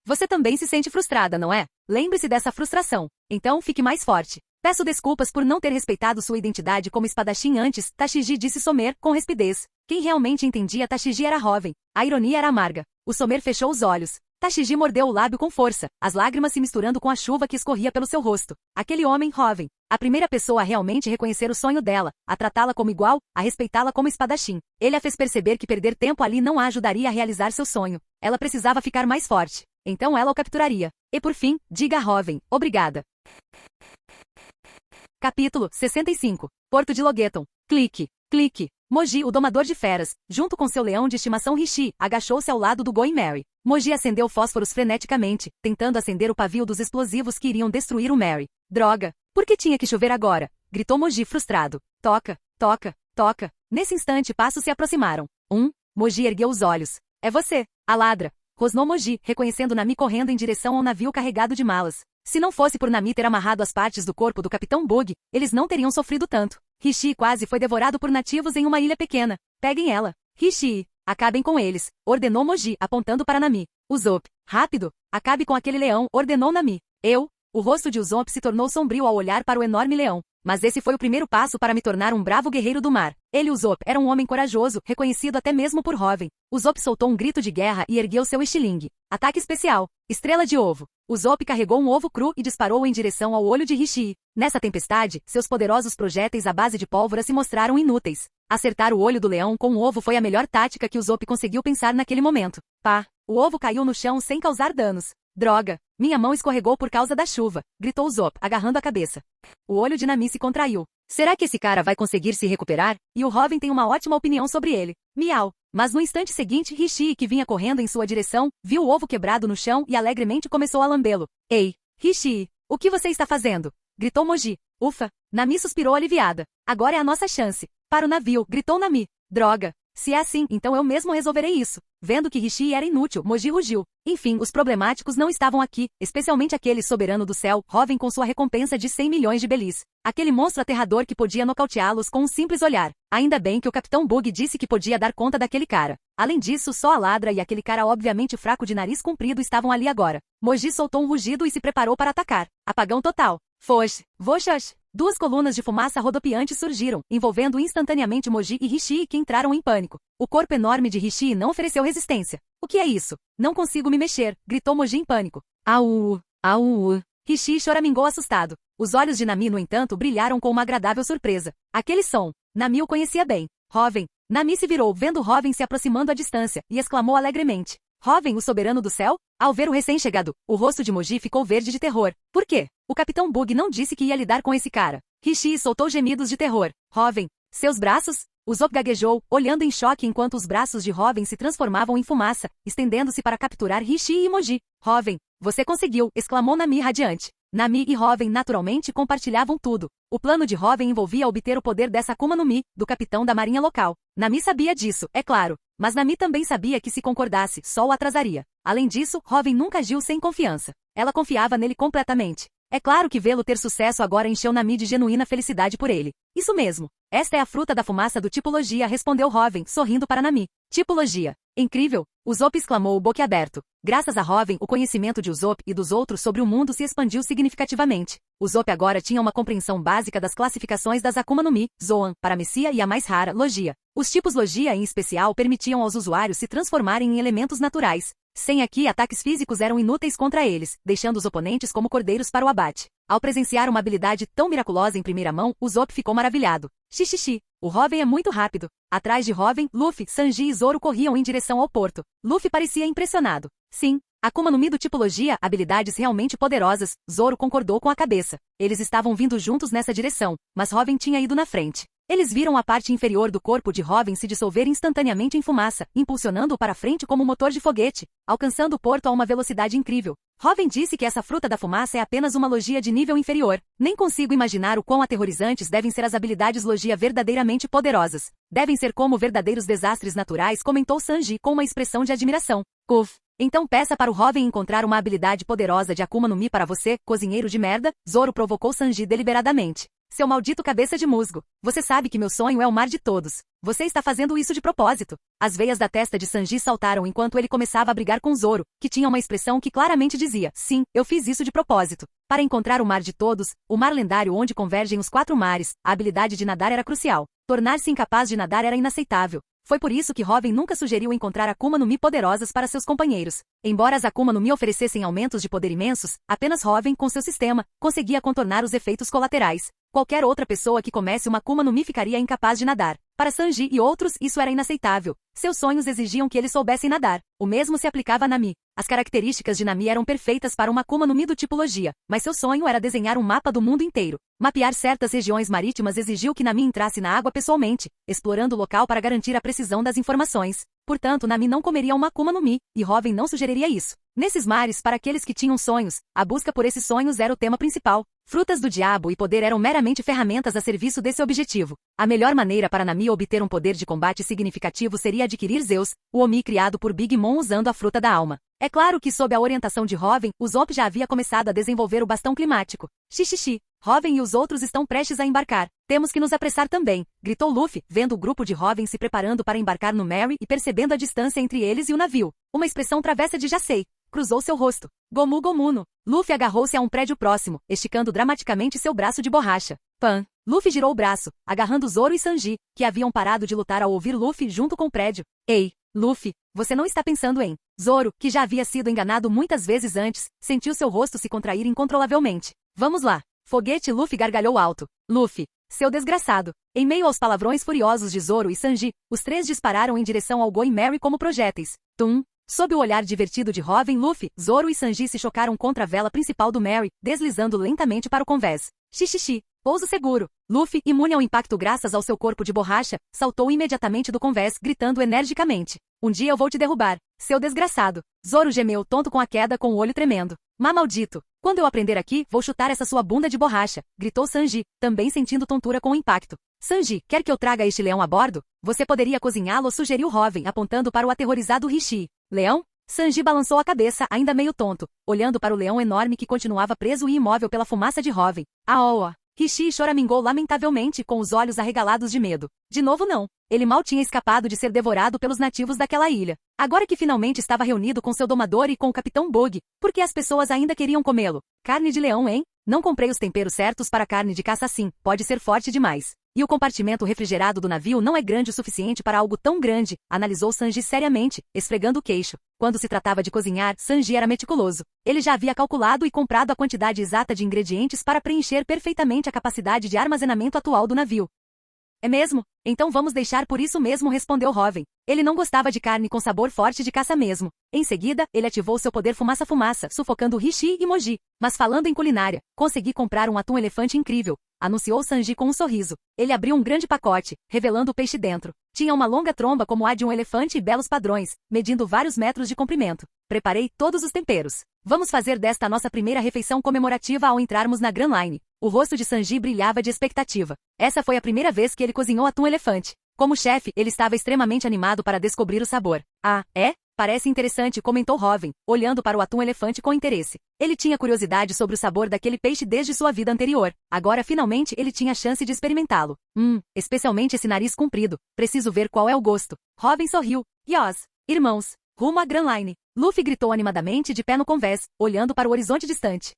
Você também se sente frustrada, não é? Lembre-se dessa frustração. Então, fique mais forte. Peço desculpas por não ter respeitado sua identidade como espadachim antes, Tashigi disse Somer, com rispidez. Quem realmente entendia Tashigi era Robin. A ironia era amarga. O Somer fechou os olhos. Tashigi mordeu o lábio com força, as lágrimas se misturando com a chuva que escorria pelo seu rosto. Aquele homem, Robin. A primeira pessoa a realmente reconhecer o sonho dela, a tratá-la como igual, a respeitá-la como espadachim. Ele a fez perceber que perder tempo ali não a ajudaria a realizar seu sonho. Ela precisava ficar mais forte. Então ela o capturaria. E por fim, diga a Robin, obrigada. Capítulo 65. Porto de Logeton. Clique. Clique. Moji, o domador de feras, junto com seu leão de estimação Rishi, agachou-se ao lado do Going Mary. Moji acendeu fósforos freneticamente, tentando acender o pavio dos explosivos que iriam destruir o Mary. Droga! Por que tinha que chover agora? Gritou Moji frustrado. Toca, toca, toca. Nesse instante passos se aproximaram. Moji ergueu os olhos. É você, a ladra. Rosnou Moji, reconhecendo Nami correndo em direção ao navio carregado de malas. Se não fosse por Nami ter amarrado as partes do corpo do Capitão Bug, eles não teriam sofrido tanto. Rishi quase foi devorado por nativos em uma ilha pequena. Peguem ela. Rishi. Acabem com eles, ordenou Moji, apontando para Nami. Usopp. Rápido. Acabe com aquele leão, ordenou Nami. O rosto de Usopp se tornou sombrio ao olhar para o enorme leão. Mas esse foi o primeiro passo para me tornar um bravo guerreiro do mar. Ele, Usopp, era um homem corajoso, reconhecido até mesmo por Robin. Usopp soltou um grito de guerra e ergueu seu estilingue. Ataque especial. Estrela de ovo. Usopp carregou um ovo cru e disparou em direção ao olho de Rishi. Nessa tempestade, seus poderosos projéteis à base de pólvora se mostraram inúteis. Acertar o olho do leão com um ovo foi a melhor tática que Usopp conseguiu pensar naquele momento. Pá! O ovo caiu no chão sem causar danos. Droga! Minha mão escorregou por causa da chuva, gritou Usopp, agarrando a cabeça. O olho de Nami se contraiu. Será que esse cara vai conseguir se recuperar? E o Robin tem uma ótima opinião sobre ele. Miau! Mas no instante seguinte, Rishi, que vinha correndo em sua direção, viu o ovo quebrado no chão e alegremente começou a lambê-lo. Ei! Rishi! O que você está fazendo? gritou Moji. Ufa! Nami suspirou aliviada. Agora é a nossa chance. Para o navio, gritou Nami. Droga! Se é assim, então eu mesmo resolverei isso. Vendo que Rishi era inútil, Moji rugiu. Enfim, os problemáticos não estavam aqui, especialmente aquele soberano do céu, Hoven com sua recompensa de 100 milhões de belis. Aquele monstro aterrador que podia nocauteá-los com um simples olhar. Ainda bem que o Capitão Bug disse que podia dar conta daquele cara. Além disso, só a Ladra e aquele cara obviamente fraco de nariz comprido estavam ali agora. Moji soltou um rugido e se preparou para atacar. Apagão total. Fosh! Voxosh! 2 colunas de fumaça rodopiante surgiram, envolvendo instantaneamente Moji e Rishi, que entraram em pânico. O corpo enorme de Rishi não ofereceu resistência. O que é isso? Não consigo me mexer, gritou Moji em pânico. Au! Au! Rishi choramingou assustado. Os olhos de Nami, no entanto, brilharam com uma agradável surpresa. Aquele som. Nami o conhecia bem. Hoven. Nami se virou, vendo Hoven se aproximando à distância, e exclamou alegremente. Hoven, o soberano do céu? Ao ver o recém-chegado, o rosto de Moji ficou verde de terror. Por quê? O Capitão Bug não disse que ia lidar com esse cara. Rishi soltou gemidos de terror. Hoven. Seus braços? Usopp gaguejou, olhando em choque enquanto os braços de Hoven se transformavam em fumaça, estendendo-se para capturar Rishi e Moji. Hoven. Você conseguiu, exclamou Nami radiante. Nami e Hoven naturalmente compartilhavam tudo. O plano de Hoven envolvia obter o poder dessa Akuma no Mi, do capitão da marinha local. Nami sabia disso, é claro. Mas Nami também sabia que se concordasse, só o atrasaria. Além disso, Hoven nunca agiu sem confiança. Ela confiava nele completamente. É claro que vê-lo ter sucesso agora encheu Nami de genuína felicidade por ele. Isso mesmo. Esta é a fruta da fumaça do Tipologia, respondeu Hoven, sorrindo para Nami. Tipologia. Incrível! Usopp exclamou boquiaberto. Graças a Hoven, o conhecimento de Usopp e dos outros sobre o mundo se expandiu significativamente. Usopp agora tinha uma compreensão básica das classificações das Akuma no Mi, Zoan, Paramecia e a mais rara, Logia. Os tipos Logia em especial permitiam aos usuários se transformarem em elementos naturais. Sem aqui, ataques físicos eram inúteis contra eles, deixando os oponentes como cordeiros para o abate. Ao presenciar uma habilidade tão miraculosa em primeira mão, Usopp ficou maravilhado. Xixixi. O Hoven é muito rápido. Atrás de Hoven, Luffy, Sanji e Zoro corriam em direção ao porto. Luffy parecia impressionado. Sim. Akuma no Mi do Tipologia, habilidades realmente poderosas, Zoro concordou com a cabeça. Eles estavam vindo juntos nessa direção, mas Hoven tinha ido na frente. Eles viram a parte inferior do corpo de Hoven se dissolver instantaneamente em fumaça, impulsionando-o para frente como um motor de foguete, alcançando o porto a uma velocidade incrível. Hoven disse que essa fruta da fumaça é apenas uma logia de nível inferior. Nem consigo imaginar o quão aterrorizantes devem ser as habilidades logia verdadeiramente poderosas. Devem ser como verdadeiros desastres naturais, comentou Sanji com uma expressão de admiração. Uf. Então peça para o Hoven encontrar uma habilidade poderosa de Akuma no Mi para você, cozinheiro de merda, Zoro provocou Sanji deliberadamente. Seu maldito cabeça de musgo. Você sabe que meu sonho é o mar de todos. Você está fazendo isso de propósito. As veias da testa de Sanji saltaram enquanto ele começava a brigar com Zoro, que tinha uma expressão que claramente dizia, sim, eu fiz isso de propósito. Para encontrar o mar de todos, o mar lendário onde convergem os 4 mares, a habilidade de nadar era crucial. Tornar-se incapaz de nadar era inaceitável. Foi por isso que Hoven nunca sugeriu encontrar Akuma no Mi poderosas para seus companheiros. Embora as Akuma no Mi oferecessem aumentos de poder imensos, apenas Hoven, com seu sistema, conseguia contornar os efeitos colaterais. Qualquer outra pessoa que comece uma Akuma no Mi ficaria incapaz de nadar. Para Sanji e outros, isso era inaceitável. Seus sonhos exigiam que eles soubessem nadar. O mesmo se aplicava a Nami. As características de Nami eram perfeitas para uma Akuma no Mi do Tipologia, mas seu sonho era desenhar um mapa do mundo inteiro. Mapear certas regiões marítimas exigiu que Nami entrasse na água pessoalmente, explorando o local para garantir a precisão das informações. Portanto, Nami não comeria uma Akuma no Mi, e Hoven não sugeriria isso. Nesses mares, para aqueles que tinham sonhos, a busca por esses sonhos era o tema principal. Frutas do diabo e poder eram meramente ferramentas a serviço desse objetivo. A melhor maneira para Nami obter um poder de combate significativo seria adquirir Zeus, o Omi criado por Big Mom usando a fruta da alma. É claro que sob a orientação de Hoven, Usopp já havia começado a desenvolver o bastão climático. Xixixi. Hoven e os outros estão prestes a embarcar. Temos que nos apressar também, gritou Luffy, vendo o grupo de Hoven se preparando para embarcar no Merry e percebendo a distância entre eles e o navio. Uma expressão travessa de já sei. Cruzou seu rosto. Gomu Gomuno. Luffy agarrou-se a um prédio próximo, esticando dramaticamente seu braço de borracha. Pan. Luffy girou o braço, agarrando Zoro e Sanji, que haviam parado de lutar ao ouvir Luffy junto com o prédio. Ei, Luffy, você não está pensando em... Zoro, que já havia sido enganado muitas vezes antes, sentiu seu rosto se contrair incontrolavelmente. Vamos lá. Foguete. Luffy gargalhou alto. Luffy, seu desgraçado. Em meio aos palavrões furiosos de Zoro e Sanji, os 3 dispararam em direção ao Going Merry como projéteis. Tum. Sob o olhar divertido de Hoven, Luffy, Zoro e Sanji se chocaram contra a vela principal do Merry, deslizando lentamente para o convés. Xixixi. Pouso seguro. Luffy, imune ao impacto graças ao seu corpo de borracha, saltou imediatamente do convés, gritando energicamente. Um dia eu vou te derrubar. seu desgraçado. Zoro gemeu tonto com a queda com o olho tremendo. Má maldito. Quando eu aprender aqui, vou chutar essa sua bunda de borracha, gritou Sanji, também sentindo tontura com o impacto. Sanji, quer que eu traga este leão a bordo? Você poderia cozinhá-lo, sugeriu Hoven, apontando para o aterrorizado Rishi. Leão? Sanji balançou a cabeça, ainda meio tonto, olhando para o leão enorme que continuava preso e imóvel pela fumaça de Hoven. Aoa! Rishi choramingou lamentavelmente com os olhos arregalados de medo. De novo não. Ele mal tinha escapado de ser devorado pelos nativos daquela ilha. Agora que finalmente estava reunido com seu domador e com o Capitão Bug, por que as pessoas ainda queriam comê-lo? Carne de leão, hein? Não comprei os temperos certos para carne de caça assim, pode ser forte demais. E o compartimento refrigerado do navio não é grande o suficiente para algo tão grande, analisou Sanji seriamente, esfregando o queixo. Quando se tratava de cozinhar, Sanji era meticuloso. Ele já havia calculado e comprado a quantidade exata de ingredientes para preencher perfeitamente a capacidade de armazenamento atual do navio. É mesmo? Então vamos deixar por isso mesmo, respondeu Hoven. Ele não gostava de carne com sabor forte de caça mesmo. Em seguida, ele ativou seu poder fumaça-fumaça, sufocando Rishi e Moji. Mas falando em culinária, consegui comprar um atum-elefante incrível, anunciou Sanji com um sorriso. Ele abriu um grande pacote, revelando o peixe dentro. Tinha uma longa tromba como a de um elefante e belos padrões, medindo vários metros de comprimento. Preparei todos os temperos. Vamos fazer desta a nossa primeira refeição comemorativa ao entrarmos na Grand Line. O rosto de Sanji brilhava de expectativa. Essa foi a primeira vez que ele cozinhou atum-elefante. Como chefe, ele estava extremamente animado para descobrir o sabor. Ah, é? Parece interessante, comentou Hoven, olhando para o atum-elefante com interesse. Ele tinha curiosidade sobre o sabor daquele peixe desde sua vida anterior. Agora, finalmente, ele tinha a chance de experimentá-lo. Especialmente esse nariz comprido. Preciso ver qual é o gosto. Hoven sorriu. Yos, irmãos, rumo à Grand Line. Luffy gritou animadamente de pé no convés, olhando para o horizonte distante.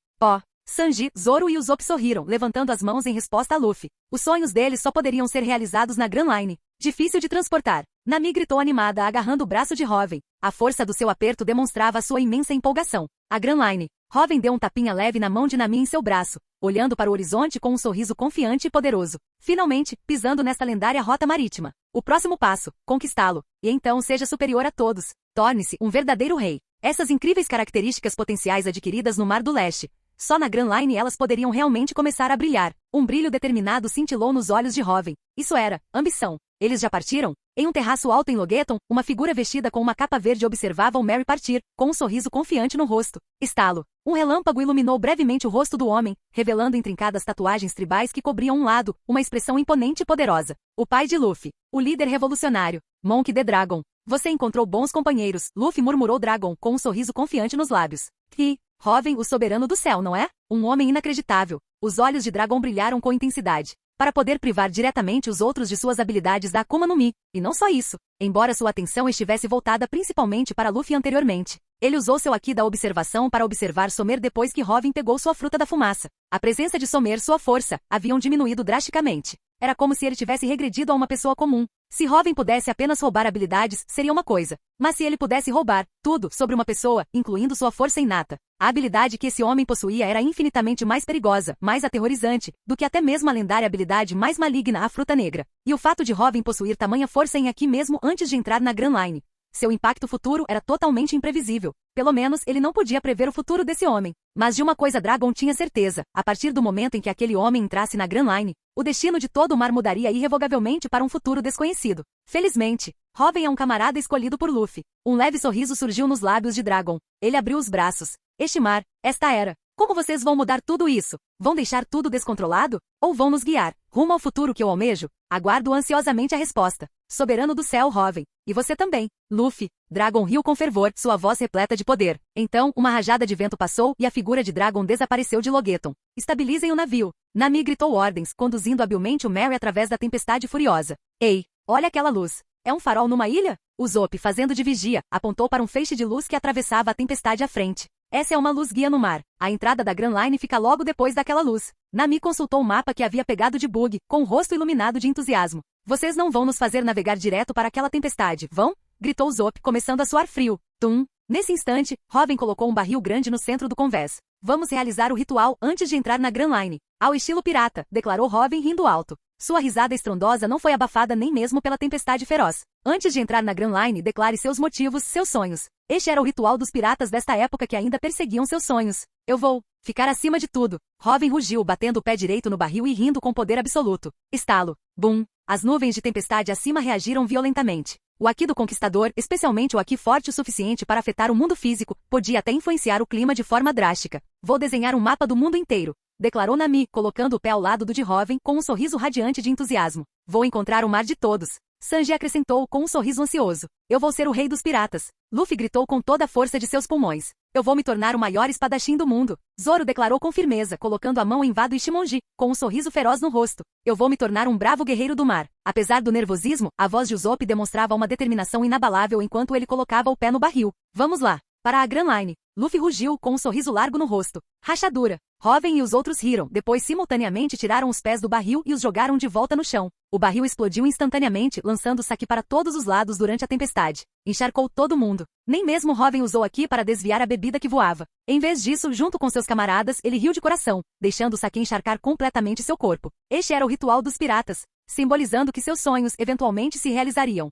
Sanji, Zoro e Usopp sorriram, levantando as mãos em resposta a Luffy. Os sonhos deles só poderiam ser realizados na Grand Line. Difícil de transportar. Nami gritou animada, agarrando o braço de Hoven. A força do seu aperto demonstrava a sua imensa empolgação. A Grand Line. Hoven deu um tapinha leve na mão de Nami em seu braço, olhando para o horizonte com um sorriso confiante e poderoso. Finalmente, pisando nesta lendária rota marítima. O próximo passo, conquistá-lo. E então seja superior a todos. Torne-se um verdadeiro rei. Essas incríveis características potenciais adquiridas no Mar do Leste. Só na Grand Line elas poderiam realmente começar a brilhar. Um brilho determinado cintilou nos olhos de Hoven. Isso era ambição. Eles já partiram? Em um terraço alto em Logueton, uma figura vestida com uma capa verde observava o Merry partir, com um sorriso confiante no rosto. Estalo. Um relâmpago iluminou brevemente o rosto do homem, revelando intrincadas tatuagens tribais que cobriam um lado, uma expressão imponente e poderosa. O pai de Luffy. O líder revolucionário. Monk the Dragon. Você encontrou bons companheiros, Luffy murmurou Dragon, com um sorriso confiante nos lábios. Hoven, o soberano do céu, não é? Um homem inacreditável. Os olhos de Dragon brilharam com intensidade. Para poder privar diretamente os outros de suas habilidades da Akuma no Mi. E não só isso. Embora sua atenção estivesse voltada principalmente para Luffy anteriormente. Ele usou seu Haki da observação para observar Somer depois que Hoven pegou sua fruta da fumaça. A presença de Somer e sua força haviam diminuído drasticamente. Era como se ele tivesse regredido a uma pessoa comum. Se Hoven pudesse apenas roubar habilidades, seria uma coisa. Mas se ele pudesse roubar tudo sobre uma pessoa, incluindo sua força inata, a habilidade que esse homem possuía era infinitamente mais perigosa, mais aterrorizante, do que até mesmo a lendária habilidade mais maligna, a Fruta Negra. E o fato de Hoven possuir tamanha força em Haki mesmo antes de entrar na Grand Line. Seu impacto futuro era totalmente imprevisível. Pelo menos, ele não podia prever o futuro desse homem. Mas de uma coisa Dragon tinha certeza. A partir do momento em que aquele homem entrasse na Grand Line, o destino de todo o mar mudaria irrevogavelmente para um futuro desconhecido. Felizmente, Hoven é um camarada escolhido por Luffy. Um leve sorriso surgiu nos lábios de Dragon. Ele abriu os braços. Este mar, esta era. Como vocês vão mudar tudo isso? Vão deixar tudo descontrolado? Ou vão nos guiar, rumo ao futuro que eu almejo? Aguardo ansiosamente a resposta. Soberano do céu, Hoven. E você também, Luffy. Dragon riu com fervor, sua voz repleta de poder. Então, uma rajada de vento passou e a figura de Dragon desapareceu de Logueton. Estabilizem o navio. Nami gritou ordens, conduzindo habilmente o Merry através da tempestade furiosa. Ei, olha aquela luz. É um farol numa ilha? Usopp, fazendo de vigia, apontou para um feixe de luz que atravessava a tempestade à frente. Essa é uma luz guia no mar. A entrada da Grand Line fica logo depois daquela luz. Nami consultou o mapa que havia pegado de Bug, com o rosto iluminado de entusiasmo. Vocês não vão nos fazer navegar direto para aquela tempestade, vão? Gritou Usopp, começando a suar frio. Tum! Nesse instante, Hoven colocou um barril grande no centro do convés. Vamos realizar o ritual antes de entrar na Grand Line. Ao estilo pirata, declarou Hoven rindo alto. Sua risada estrondosa não foi abafada nem mesmo pela tempestade feroz. Antes de entrar na Grand Line, declare seus motivos, seus sonhos. Este era o ritual dos piratas desta época que ainda perseguiam seus sonhos. Eu vou ficar acima de tudo. Hoven rugiu, batendo o pé direito no barril e rindo com poder absoluto. Estalo. Bum. As nuvens de tempestade acima reagiram violentamente. O Haki do Conquistador, especialmente o Haki forte o suficiente para afetar o mundo físico, podia até influenciar o clima de forma drástica. Vou desenhar um mapa do mundo inteiro, declarou Nami, colocando o pé ao lado do de Hoven com um sorriso radiante de entusiasmo. Vou encontrar o mar de todos. Sanji acrescentou com um sorriso ansioso. Eu vou ser o rei dos piratas. Luffy gritou com toda a força de seus pulmões. Eu vou me tornar o maior espadachim do mundo. Zoro declarou com firmeza, colocando a mão em Wado Ichimonji, com um sorriso feroz no rosto. Eu vou me tornar um bravo guerreiro do mar. Apesar do nervosismo, a voz de Usopp demonstrava uma determinação inabalável enquanto ele colocava o pé no barril. Vamos lá. Para a Grand Line. Luffy rugiu, com um sorriso largo no rosto. Rachadura. Hoven e os outros riram, depois simultaneamente tiraram os pés do barril e os jogaram de volta no chão. O barril explodiu instantaneamente, lançando Saki para todos os lados durante a tempestade. Encharcou todo mundo. Nem mesmo Hoven usou Haki para desviar a bebida que voava. Em vez disso, junto com seus camaradas, ele riu de coração, deixando Saki encharcar completamente seu corpo. Este era o ritual dos piratas, simbolizando que seus sonhos eventualmente se realizariam.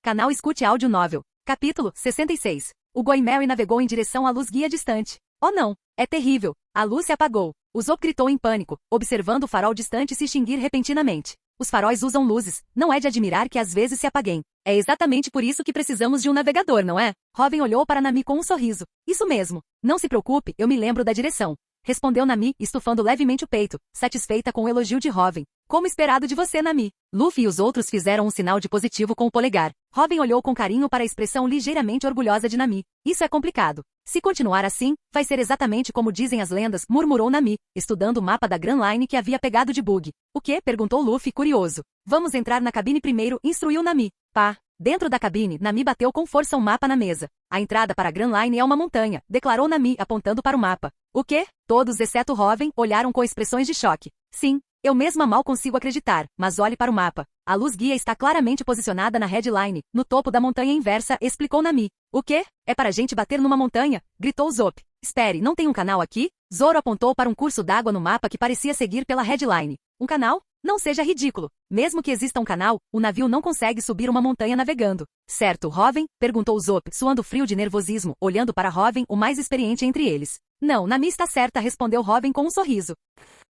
Canal Escute Áudio Novel. Capítulo 66. O Going Merry navegou em direção à luz guia distante. Oh não! É terrível! A luz se apagou. Usopp gritou em pânico, observando o farol distante se extinguir repentinamente. Os faróis usam luzes, não é de admirar que às vezes se apaguem. É exatamente por isso que precisamos de um navegador, não é? Hoven olhou para Nami com um sorriso. Isso mesmo. Não se preocupe, eu me lembro da direção. Respondeu Nami, estufando levemente o peito, satisfeita com o elogio de Hoven. Como esperado de você, Nami. Luffy e os outros fizeram um sinal de positivo com o polegar. Hoven olhou com carinho para a expressão ligeiramente orgulhosa de Nami. Isso é complicado. Se continuar assim, vai ser exatamente como dizem as lendas, murmurou Nami, estudando o mapa da Grand Line que havia pegado de bug. O quê? Perguntou Luffy, curioso. Vamos entrar na cabine primeiro, instruiu Nami. Pá. Dentro da cabine, Nami bateu com força um mapa na mesa. A entrada para a Grand Line é uma montanha, declarou Nami, apontando para o mapa. O quê? Todos, exceto Hoven, olharam com expressões de choque. Sim, eu mesma mal consigo acreditar, mas olhe para o mapa. A luz guia está claramente posicionada na headline, no topo da montanha inversa, explicou Nami. O quê? É para a gente bater numa montanha? Gritou Usopp. Espere, não tem um canal aqui? Zoro apontou para um curso d'água no mapa que parecia seguir pela headline. Um canal? Não seja ridículo. Mesmo que exista um canal, o navio não consegue subir uma montanha navegando. Certo, Hoven? Perguntou Usopp, suando frio de nervosismo, olhando para Hoven, o mais experiente entre eles. Não, Nami está certa, respondeu Hoven com um sorriso.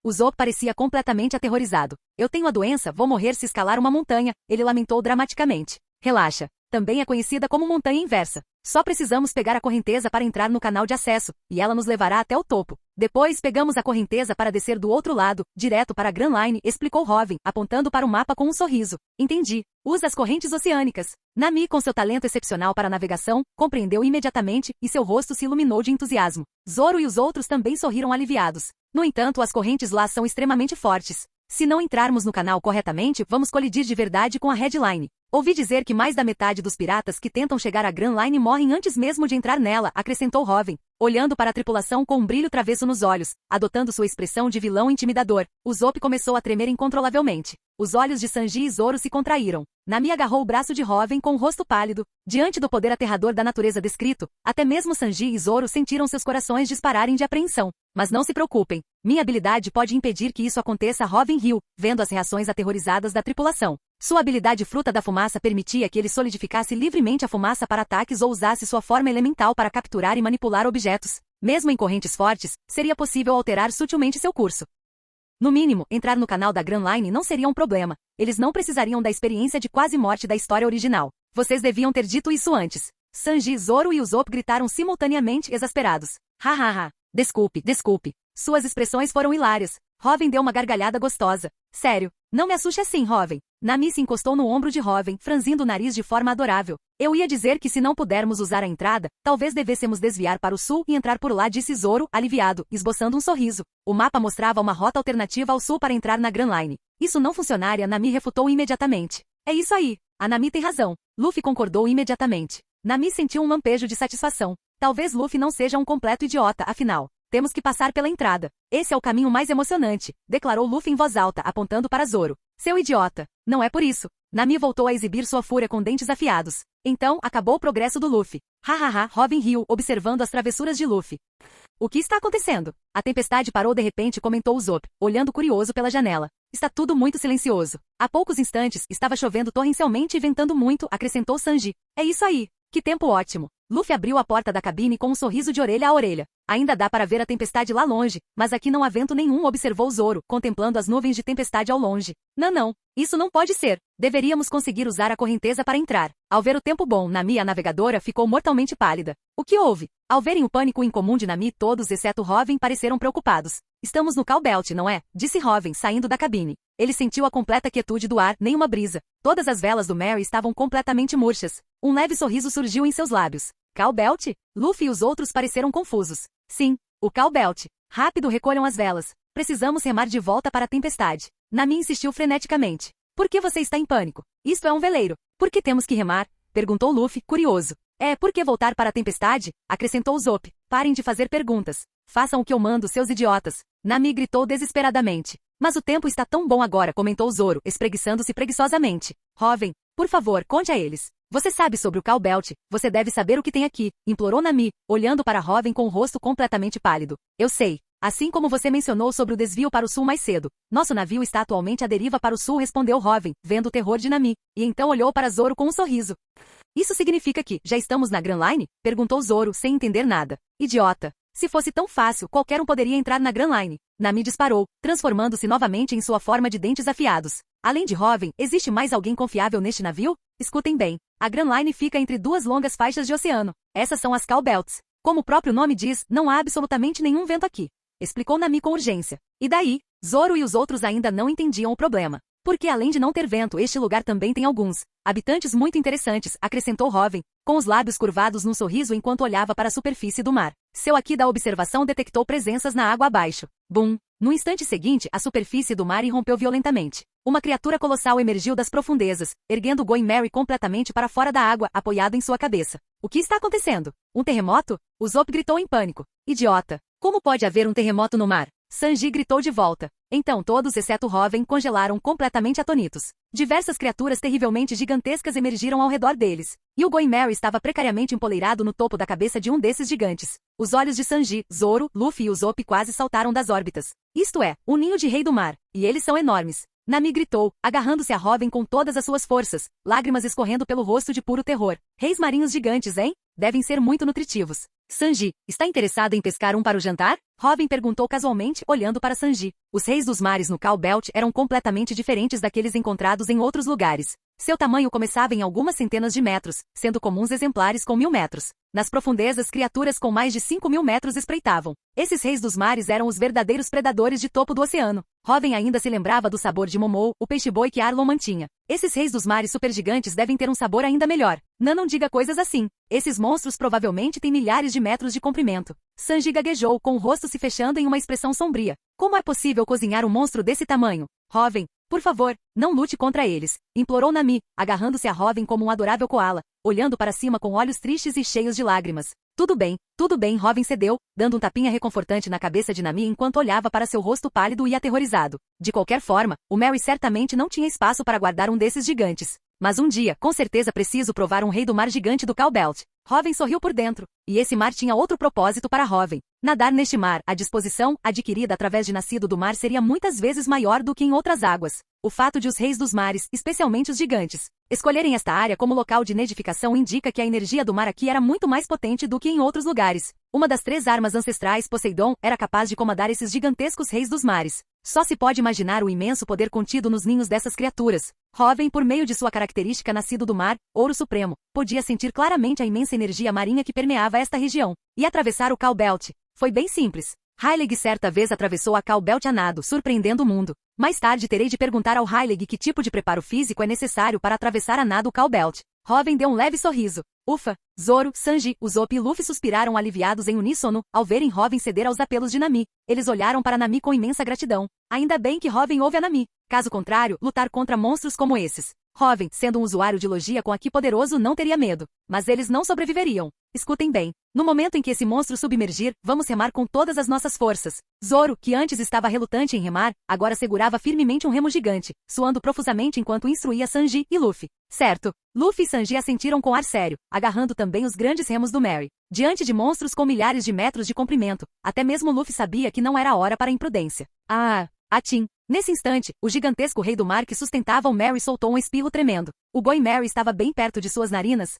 Usopp parecia completamente aterrorizado. Eu tenho a doença, vou morrer se escalar uma montanha, ele lamentou dramaticamente. Relaxa. Também é conhecida como montanha inversa. Só precisamos pegar a correnteza para entrar no canal de acesso, e ela nos levará até o topo. Depois pegamos a correnteza para descer do outro lado, direto para a Grand Line, explicou Hoven, apontando para o mapa com um sorriso. Entendi. Usa as correntes oceânicas. Nami, com seu talento excepcional para a navegação, compreendeu imediatamente, e seu rosto se iluminou de entusiasmo. Zoro e os outros também sorriram aliviados. No entanto, as correntes lá são extremamente fortes. Se não entrarmos no canal corretamente, vamos colidir de verdade com a headline. Ouvi dizer que mais da metade dos piratas que tentam chegar à Grand Line morrem antes mesmo de entrar nela, acrescentou Hoven, olhando para a tripulação com um brilho travesso nos olhos, adotando sua expressão de vilão intimidador. Usopp começou a tremer incontrolavelmente. Os olhos de Sanji e Zoro se contraíram. Nami agarrou o braço de Hoven com o rosto pálido. Diante do poder aterrador da natureza descrito, até mesmo Sanji e Zoro sentiram seus corações dispararem de apreensão. Mas não se preocupem. Minha habilidade pode impedir que isso aconteça, Hoven riu, vendo as reações aterrorizadas da tripulação. Sua habilidade fruta da fumaça permitia que ele solidificasse livremente a fumaça para ataques ou usasse sua forma elemental para capturar e manipular objetos. Mesmo em correntes fortes, seria possível alterar sutilmente seu curso. No mínimo, entrar no canal da Grand Line não seria um problema. Eles não precisariam da experiência de quase morte da história original. Vocês deviam ter dito isso antes. Sanji, Zoro e Usopp gritaram simultaneamente, exasperados. Hahaha. Desculpe, desculpe. Suas expressões foram hilárias. Hoven deu uma gargalhada gostosa. Sério, não me assuste assim, Hoven. Nami se encostou no ombro de Hoven, franzindo o nariz de forma adorável. Eu ia dizer que se não pudermos usar a entrada, talvez devêssemos desviar para o sul e entrar por lá, disse Zoro, aliviado, esboçando um sorriso. O mapa mostrava uma rota alternativa ao sul para entrar na Grand Line. Isso não funcionaria, Nami refutou imediatamente. É isso aí. A Nami tem razão. Luffy concordou imediatamente. Nami sentiu um lampejo de satisfação. Talvez Luffy não seja um completo idiota, afinal. Temos que passar pela entrada. Esse é o caminho mais emocionante, declarou Luffy em voz alta, apontando para Zoro. Seu idiota. Não é por isso. Nami voltou a exibir sua fúria com dentes afiados. Então, acabou o progresso do Luffy. Hahaha, Hoven riu, observando as travessuras de Luffy. O que está acontecendo? A tempestade parou de repente, comentou Usopp, olhando curioso pela janela. Está tudo muito silencioso. Há poucos instantes, estava chovendo torrencialmente e ventando muito, acrescentou Sanji. É isso aí. Que tempo ótimo. Luffy abriu a porta da cabine com um sorriso de orelha a orelha. Ainda dá para ver a tempestade lá longe, mas aqui não há vento nenhum, observou Zoro, contemplando as nuvens de tempestade ao longe. Não, isso não pode ser. Deveríamos conseguir usar a correnteza para entrar. Ao ver o tempo bom, Nami, a navegadora, ficou mortalmente pálida. O que houve? Ao verem o pânico incomum de Nami, todos, exceto Robin, pareceram preocupados. Estamos no Cow Belt, não é? Disse Robin, saindo da cabine. Ele sentiu a completa quietude do ar, nenhuma brisa. Todas as velas do Mary estavam completamente murchas. Um leve sorriso surgiu em seus lábios. Cow Belt? Luffy e os outros pareceram confusos. Sim, o Cow Belt. Rápido, recolham as velas. Precisamos remar de volta para a tempestade. Nami insistiu freneticamente. Por que você está em pânico? Isto é um veleiro. Por que temos que remar? Perguntou Luffy, curioso. Por que voltar para a tempestade? Acrescentou Zop. Parem de fazer perguntas. Façam o que eu mando, seus idiotas. Nami gritou desesperadamente. Mas o tempo está tão bom agora, comentou Zoro, espreguiçando-se preguiçosamente. Robin, por favor, conte a eles. Você sabe sobre o Cow Belt, você deve saber o que tem aqui, implorou Nami, olhando para Robin com o rosto completamente pálido. Eu sei. Assim como você mencionou sobre o desvio para o sul mais cedo. Nosso navio está atualmente à deriva para o sul, respondeu Robin, vendo o terror de Nami, e então olhou para Zoro com um sorriso. Isso significa que, já estamos na Grand Line? Perguntou Zoro, sem entender nada. Idiota. Se fosse tão fácil, qualquer um poderia entrar na Grand Line. Nami disparou, transformando-se novamente em sua forma de dentes afiados. Além de Robin, existe mais alguém confiável neste navio? Escutem bem. A Grand Line fica entre duas longas faixas de oceano. Essas são as Cow Belts. Como o próprio nome diz, não há absolutamente nenhum vento aqui. Explicou Nami com urgência. E daí? Zoro e os outros ainda não entendiam o problema. Porque além de não ter vento, este lugar também tem alguns habitantes muito interessantes, acrescentou Robin, com os lábios curvados num sorriso enquanto olhava para a superfície do mar. Seu aqui da observação detectou presenças na água abaixo. Bum! No instante seguinte, a superfície do mar irrompeu violentamente. Uma criatura colossal emergiu das profundezas, erguendo Going Merry completamente para fora da água, apoiado em sua cabeça. O que está acontecendo? Um terremoto? Usopp gritou em pânico. Idiota! Como pode haver um terremoto no mar? Sanji gritou de volta. Então todos, exceto Robin, congelaram completamente atonitos. Diversas criaturas terrivelmente gigantescas emergiram ao redor deles. E o Going Merry estava precariamente empoleirado no topo da cabeça de um desses gigantes. Os olhos de Sanji, Zoro, Luffy e Usopp quase saltaram das órbitas. Isto é, um ninho de rei do mar. E eles são enormes. Nami gritou, agarrando-se a Robin com todas as suas forças, lágrimas escorrendo pelo rosto de puro terror. Reis marinhos gigantes, hein? Devem ser muito nutritivos. Sanji, está interessado em pescar um para o jantar? Robin perguntou casualmente, olhando para Sanji. Os reis dos mares no Cow Belt eram completamente diferentes daqueles encontrados em outros lugares. Seu tamanho começava em algumas centenas de metros, sendo comuns exemplares com 1000 metros. Nas profundezas, criaturas com mais de 5000 metros espreitavam. Esses reis dos mares eram os verdadeiros predadores de topo do oceano. Robin ainda se lembrava do sabor de Momou, o peixe-boi que Arlon mantinha. Esses reis dos mares supergigantes devem ter um sabor ainda melhor. Não diga coisas assim. Esses monstros provavelmente têm milhares de metros de comprimento. Sanji gaguejou, com o rosto se fechando em uma expressão sombria. Como é possível cozinhar um monstro desse tamanho? Robin, por favor, não lute contra eles, implorou Nami, agarrando-se a Robin como um adorável koala, olhando para cima com olhos tristes e cheios de lágrimas. Tudo bem, Robin cedeu, dando um tapinha reconfortante na cabeça de Nami enquanto olhava para seu rosto pálido e aterrorizado. De qualquer forma, o Merry certamente não tinha espaço para guardar um desses gigantes. Mas um dia, com certeza preciso provar um rei do mar gigante do Cow Belt. Robin sorriu por dentro. E esse mar tinha outro propósito para Robin. Nadar neste mar, a disposição, adquirida através de nascido do mar seria muitas vezes maior do que em outras águas. O fato de os reis dos mares, especialmente os gigantes, escolherem esta área como local de nidificação indica que a energia do mar aqui era muito mais potente do que em outros lugares. Uma das 3 armas ancestrais, Poseidon, era capaz de comandar esses gigantescos reis dos mares. Só se pode imaginar o imenso poder contido nos ninhos dessas criaturas. Robin, por meio de sua característica nascido do mar, Ouro Supremo, podia sentir claramente a imensa energia marinha que permeava esta região. E atravessar o Cow Belt foi bem simples. Heilig certa vez atravessou a Cow Belt a nado, surpreendendo o mundo. Mais tarde terei de perguntar ao Heilig que tipo de preparo físico é necessário para atravessar a nado o Cow Belt. Robin deu um leve sorriso. Ufa! Zoro, Sanji, Usopp e Luffy suspiraram aliviados em uníssono, ao verem Robin ceder aos apelos de Nami. Eles olharam para Nami com imensa gratidão. Ainda bem que Robin ouve a Nami. Caso contrário, lutar contra monstros como esses. Robin, sendo um usuário de logia com Haki poderoso, não teria medo. Mas eles não sobreviveriam. Escutem bem. No momento em que esse monstro submergir, vamos remar com todas as nossas forças. Zoro, que antes estava relutante em remar, agora segurava firmemente um remo gigante, suando profusamente enquanto instruía Sanji e Luffy. Certo. Luffy e Sanji assentiram com ar sério, agarrando também os grandes remos do Merry. Diante de monstros com milhares de metros de comprimento, até mesmo Luffy sabia que não era hora para a imprudência. Atim. Nesse instante, o gigantesco rei do mar que sustentava o Merry soltou um espirro tremendo. O Going Merry estava bem perto de suas narinas.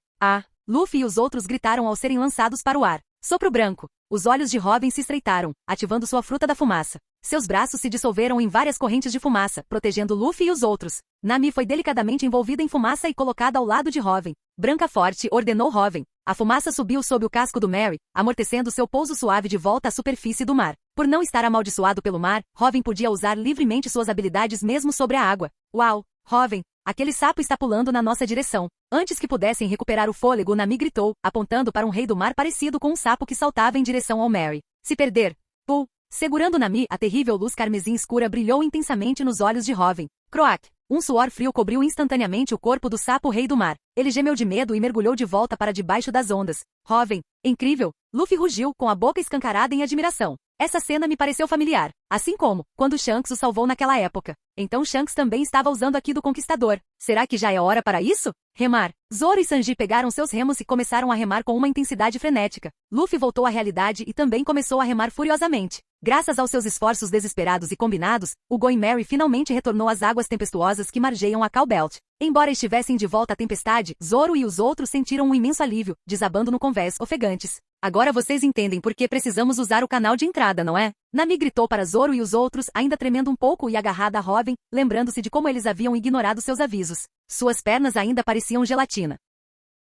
Luffy e os outros gritaram ao serem lançados para o ar. Sopro branco. Os olhos de Robin se estreitaram, ativando sua fruta da fumaça. Seus braços se dissolveram em várias correntes de fumaça, protegendo Luffy e os outros. Nami foi delicadamente envolvida em fumaça e colocada ao lado de Robin. Branca forte, ordenou Robin. A fumaça subiu sob o casco do Merry, amortecendo seu pouso suave de volta à superfície do mar. Por não estar amaldiçoado pelo mar, Robin podia usar livremente suas habilidades mesmo sobre a água. Uau, Robin! Aquele sapo está pulando na nossa direção. Antes que pudessem recuperar o fôlego, Nami gritou, apontando para um rei do mar parecido com um sapo que saltava em direção ao Merry. Se perder. Pull. Segurando Nami, a terrível luz carmesim escura brilhou intensamente nos olhos de Robin. Croak. Um suor frio cobriu instantaneamente o corpo do sapo rei do mar. Ele gemeu de medo e mergulhou de volta para debaixo das ondas. Robin. Incrível. Luffy rugiu, com a boca escancarada em admiração. Essa cena me pareceu familiar, assim como quando Shanks o salvou naquela época. Então Shanks também estava usando aqui do Conquistador. Será que já é hora para isso? Remar. Zoro e Sanji pegaram seus remos e começaram a remar com uma intensidade frenética. Luffy voltou à realidade e também começou a remar furiosamente. Graças aos seus esforços desesperados e combinados, o Going Merry finalmente retornou às águas tempestuosas que margeiam a Cow Belt. Embora estivessem de volta à tempestade, Zoro e os outros sentiram um imenso alívio, desabando no convés, ofegantes. Agora vocês entendem por que precisamos usar o canal de entrada, não é? Nami gritou para Zoro e os outros, ainda tremendo um pouco e agarrada a Robin, lembrando-se de como eles haviam ignorado seus avisos. Suas pernas ainda pareciam gelatina.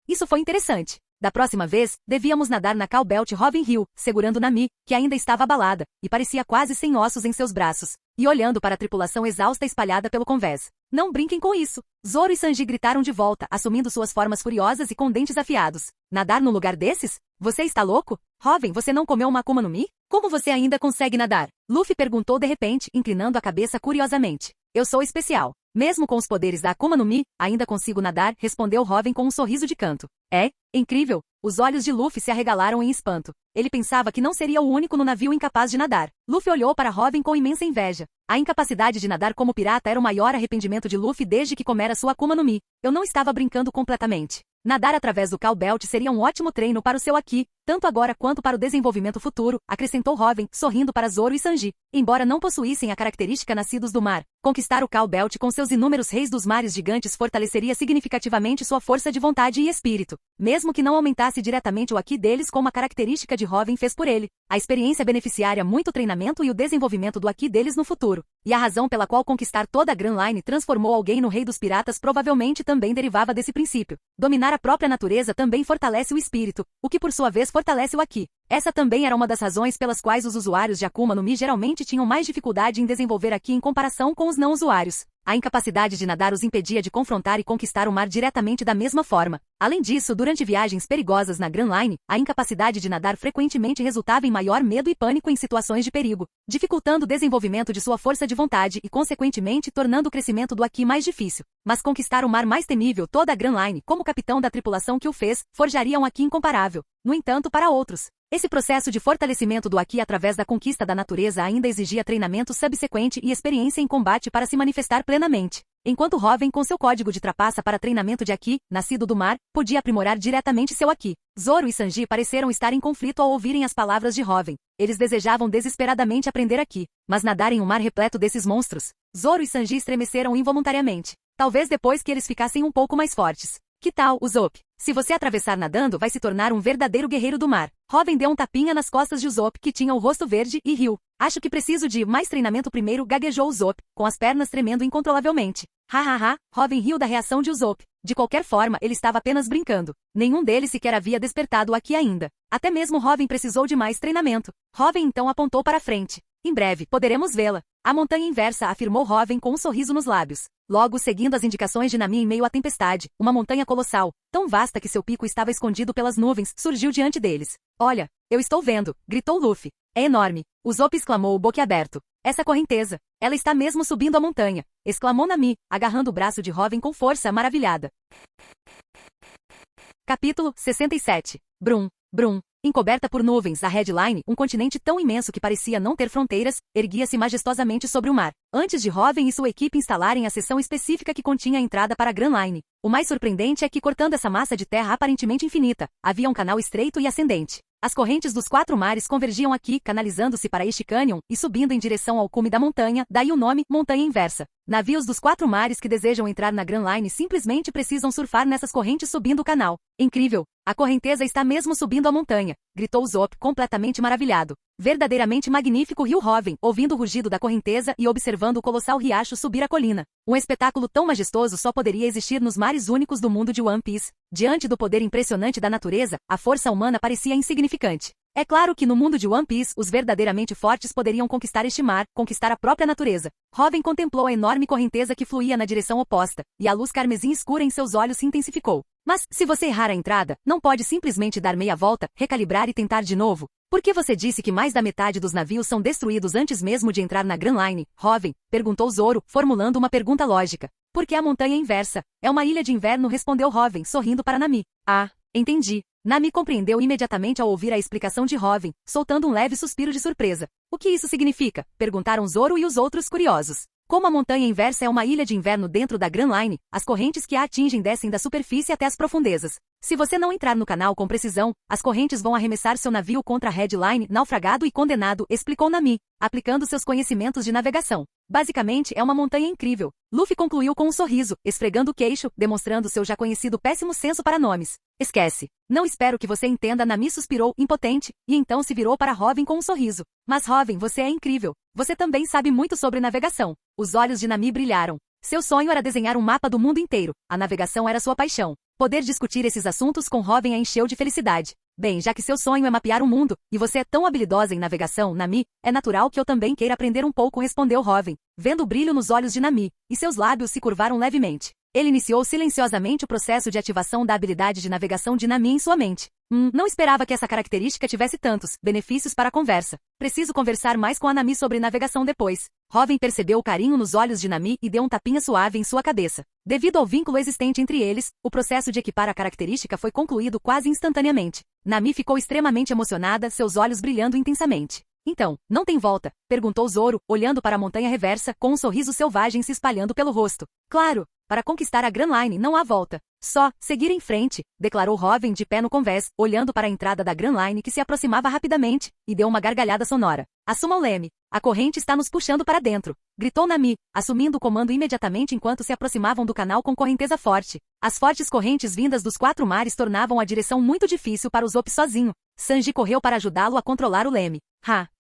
Isso foi interessante. Da próxima vez, devíamos nadar na Cow Belt. Robin riu, segurando Nami, que ainda estava abalada, e parecia quase sem ossos em seus braços, e olhando para a tripulação exausta espalhada pelo convés. Não brinquem com isso. Zoro e Sanji gritaram de volta, assumindo suas formas furiosas e com dentes afiados. Nadar no lugar desses? Você está louco? Robin, você não comeu uma Akuma no Mi? Como você ainda consegue nadar? Luffy perguntou de repente, inclinando a cabeça curiosamente. Eu sou especial. Mesmo com os poderes da Akuma no Mi, ainda consigo nadar, respondeu Robin com um sorriso de canto. É? Incrível! Os olhos de Luffy se arregalaram em espanto. Ele pensava que não seria o único no navio incapaz de nadar. Luffy olhou para Robin com imensa inveja. A incapacidade de nadar como pirata era o maior arrependimento de Luffy desde que comera sua Akuma no Mi. Eu não estava brincando completamente. Nadar através do Cow Belt seria um ótimo treino para o seu Haki, tanto agora quanto para o desenvolvimento futuro, acrescentou Robin, sorrindo para Zoro e Sanji. Embora não possuíssem a característica nascidos do mar, conquistar o Cow Belt com seus inúmeros reis dos mares gigantes fortaleceria significativamente sua força de vontade e espírito. Mesmo que não aumentasse diretamente o Haki deles como a característica de Robin fez por ele, a experiência beneficiaria muito o treinamento e o desenvolvimento do Haki deles no futuro. E a razão pela qual conquistar toda a Grand Line transformou alguém no rei dos piratas provavelmente também derivava desse princípio. Dominar a própria natureza também fortalece o espírito, o que por sua vez fortalece o Haki. Essa também era uma das razões pelas quais os usuários de Akuma no Mi geralmente tinham mais dificuldade em desenvolver Haki em comparação com os não usuários. A incapacidade de nadar os impedia de confrontar e conquistar o mar diretamente da mesma forma. Além disso, durante viagens perigosas na Grand Line, a incapacidade de nadar frequentemente resultava em maior medo e pânico em situações de perigo, dificultando o desenvolvimento de sua força de vontade e, consequentemente, tornando o crescimento do Haki mais difícil. Mas conquistar o mar mais temível, toda a Grand Line, como capitão da tripulação que o fez, forjaria um Haki incomparável. No entanto, para outros, esse processo de fortalecimento do Haki através da conquista da natureza ainda exigia treinamento subsequente e experiência em combate para se manifestar plenamente. Enquanto Robin, com seu código de trapaça para treinamento de Haki, nascido do mar, podia aprimorar diretamente seu Haki. Zoro e Sanji pareceram estar em conflito ao ouvirem as palavras de Robin. Eles desejavam desesperadamente aprender Haki, mas nadar em um mar repleto desses monstros. Zoro e Sanji estremeceram involuntariamente. Talvez depois que eles ficassem um pouco mais fortes. Que tal, Usopp? Se você atravessar nadando, vai se tornar um verdadeiro guerreiro do mar. Robin deu um tapinha nas costas de Usopp, que tinha o rosto verde, e riu. Acho que preciso de mais treinamento primeiro, gaguejou Usopp, com as pernas tremendo incontrolavelmente. Hahaha, Robin riu da reação de Usopp. De qualquer forma, ele estava apenas brincando. Nenhum deles sequer havia despertado aqui ainda. Até mesmo Robin precisou de mais treinamento. Robin então apontou para frente. Em breve, poderemos vê-la. A montanha inversa, afirmou Robin com um sorriso nos lábios. Logo, seguindo as indicações de Nami em meio à tempestade, uma montanha colossal, tão vasta que seu pico estava escondido pelas nuvens, surgiu diante deles. Olha, eu estou vendo, gritou Luffy. É enorme. Usopp exclamou boquiaberto. Essa correnteza. Ela está mesmo subindo a montanha, exclamou Nami, agarrando o braço de Robin com força maravilhada. Capítulo 67. Brum, brum. Encoberta por nuvens, a Red Line, um continente tão imenso que parecia não ter fronteiras, erguia-se majestosamente sobre o mar. Antes de Robin e sua equipe instalarem a seção específica que continha a entrada para a Grand Line. O mais surpreendente é que, cortando essa massa de terra aparentemente infinita, havia um canal estreito e ascendente. As correntes dos 4 mares convergiam aqui, canalizando-se para este cânion e subindo em direção ao cume da montanha, daí o nome, montanha inversa. Navios dos 4 mares que desejam entrar na Grand Line simplesmente precisam surfar nessas correntes subindo o canal. Incrível! A correnteza está mesmo subindo a montanha, gritou Zop, completamente maravilhado. Verdadeiramente magnífico, riu Robin, ouvindo o rugido da correnteza e observando o colossal riacho subir a colina. Um espetáculo tão majestoso só poderia existir nos mares únicos do mundo de One Piece. Diante do poder impressionante da natureza, a força humana parecia insignificante. É claro que no mundo de One Piece, os verdadeiramente fortes poderiam conquistar este mar, conquistar a própria natureza. Robin contemplou a enorme correnteza que fluía na direção oposta, e a luz carmesim escura em seus olhos se intensificou. Mas, se você errar a entrada, não pode simplesmente dar meia volta, recalibrar e tentar de novo? Por que você disse que mais da metade dos navios são destruídos antes mesmo de entrar na Grand Line, Robin? Perguntou Zoro, formulando uma pergunta lógica. Porque a montanha é inversa. É uma ilha de inverno, respondeu Robin, sorrindo para Nami. Ah, entendi. Nami compreendeu imediatamente ao ouvir a explicação de Robin, soltando um leve suspiro de surpresa. O que isso significa? Perguntaram Zoro e os outros curiosos. Como a montanha inversa é uma ilha de inverno dentro da Grand Line, as correntes que a atingem descem da superfície até as profundezas. Se você não entrar no canal com precisão, as correntes vão arremessar seu navio contra a headline, naufragado e condenado, explicou Nami, aplicando seus conhecimentos de navegação. Basicamente, é uma montanha incrível. Luffy concluiu com um sorriso, esfregando o queixo, demonstrando seu já conhecido péssimo senso para nomes. Esquece. Não espero que você entenda, Nami suspirou, impotente, e então se virou para Robin com um sorriso. Mas Robin, você é incrível. Você também sabe muito sobre navegação. Os olhos de Nami brilharam. Seu sonho era desenhar um mapa do mundo inteiro. A navegação era sua paixão. Poder discutir esses assuntos com Robin a encheu de felicidade. Bem, já que seu sonho é mapear o mundo, e você é tão habilidosa em navegação, Nami, é natural que eu também queira aprender um pouco, respondeu Robin, vendo o brilho nos olhos de Nami, e seus lábios se curvaram levemente. Ele iniciou silenciosamente o processo de ativação da habilidade de navegação de Nami em sua mente. Não esperava que essa característica tivesse tantos benefícios para a conversa. Preciso conversar mais com a Nami sobre navegação depois. Robin percebeu o carinho nos olhos de Nami e deu um tapinha suave em sua cabeça. Devido ao vínculo existente entre eles, o processo de equipar a característica foi concluído quase instantaneamente. Nami ficou extremamente emocionada, seus olhos brilhando intensamente. Então, não tem volta? Perguntou Zoro, olhando para a montanha reversa, com um sorriso selvagem se espalhando pelo rosto. Claro! Para conquistar a Grand Line não há volta. Só seguir em frente, declarou Robin de pé no convés, olhando para a entrada da Grand Line que se aproximava rapidamente, e deu uma gargalhada sonora. Assuma o leme. A corrente está nos puxando para dentro, gritou Nami, assumindo o comando imediatamente enquanto se aproximavam do canal com correnteza forte. As fortes correntes vindas dos 4 mares tornavam a direção muito difícil para o Zop sozinho. Sanji correu para ajudá-lo a controlar o leme.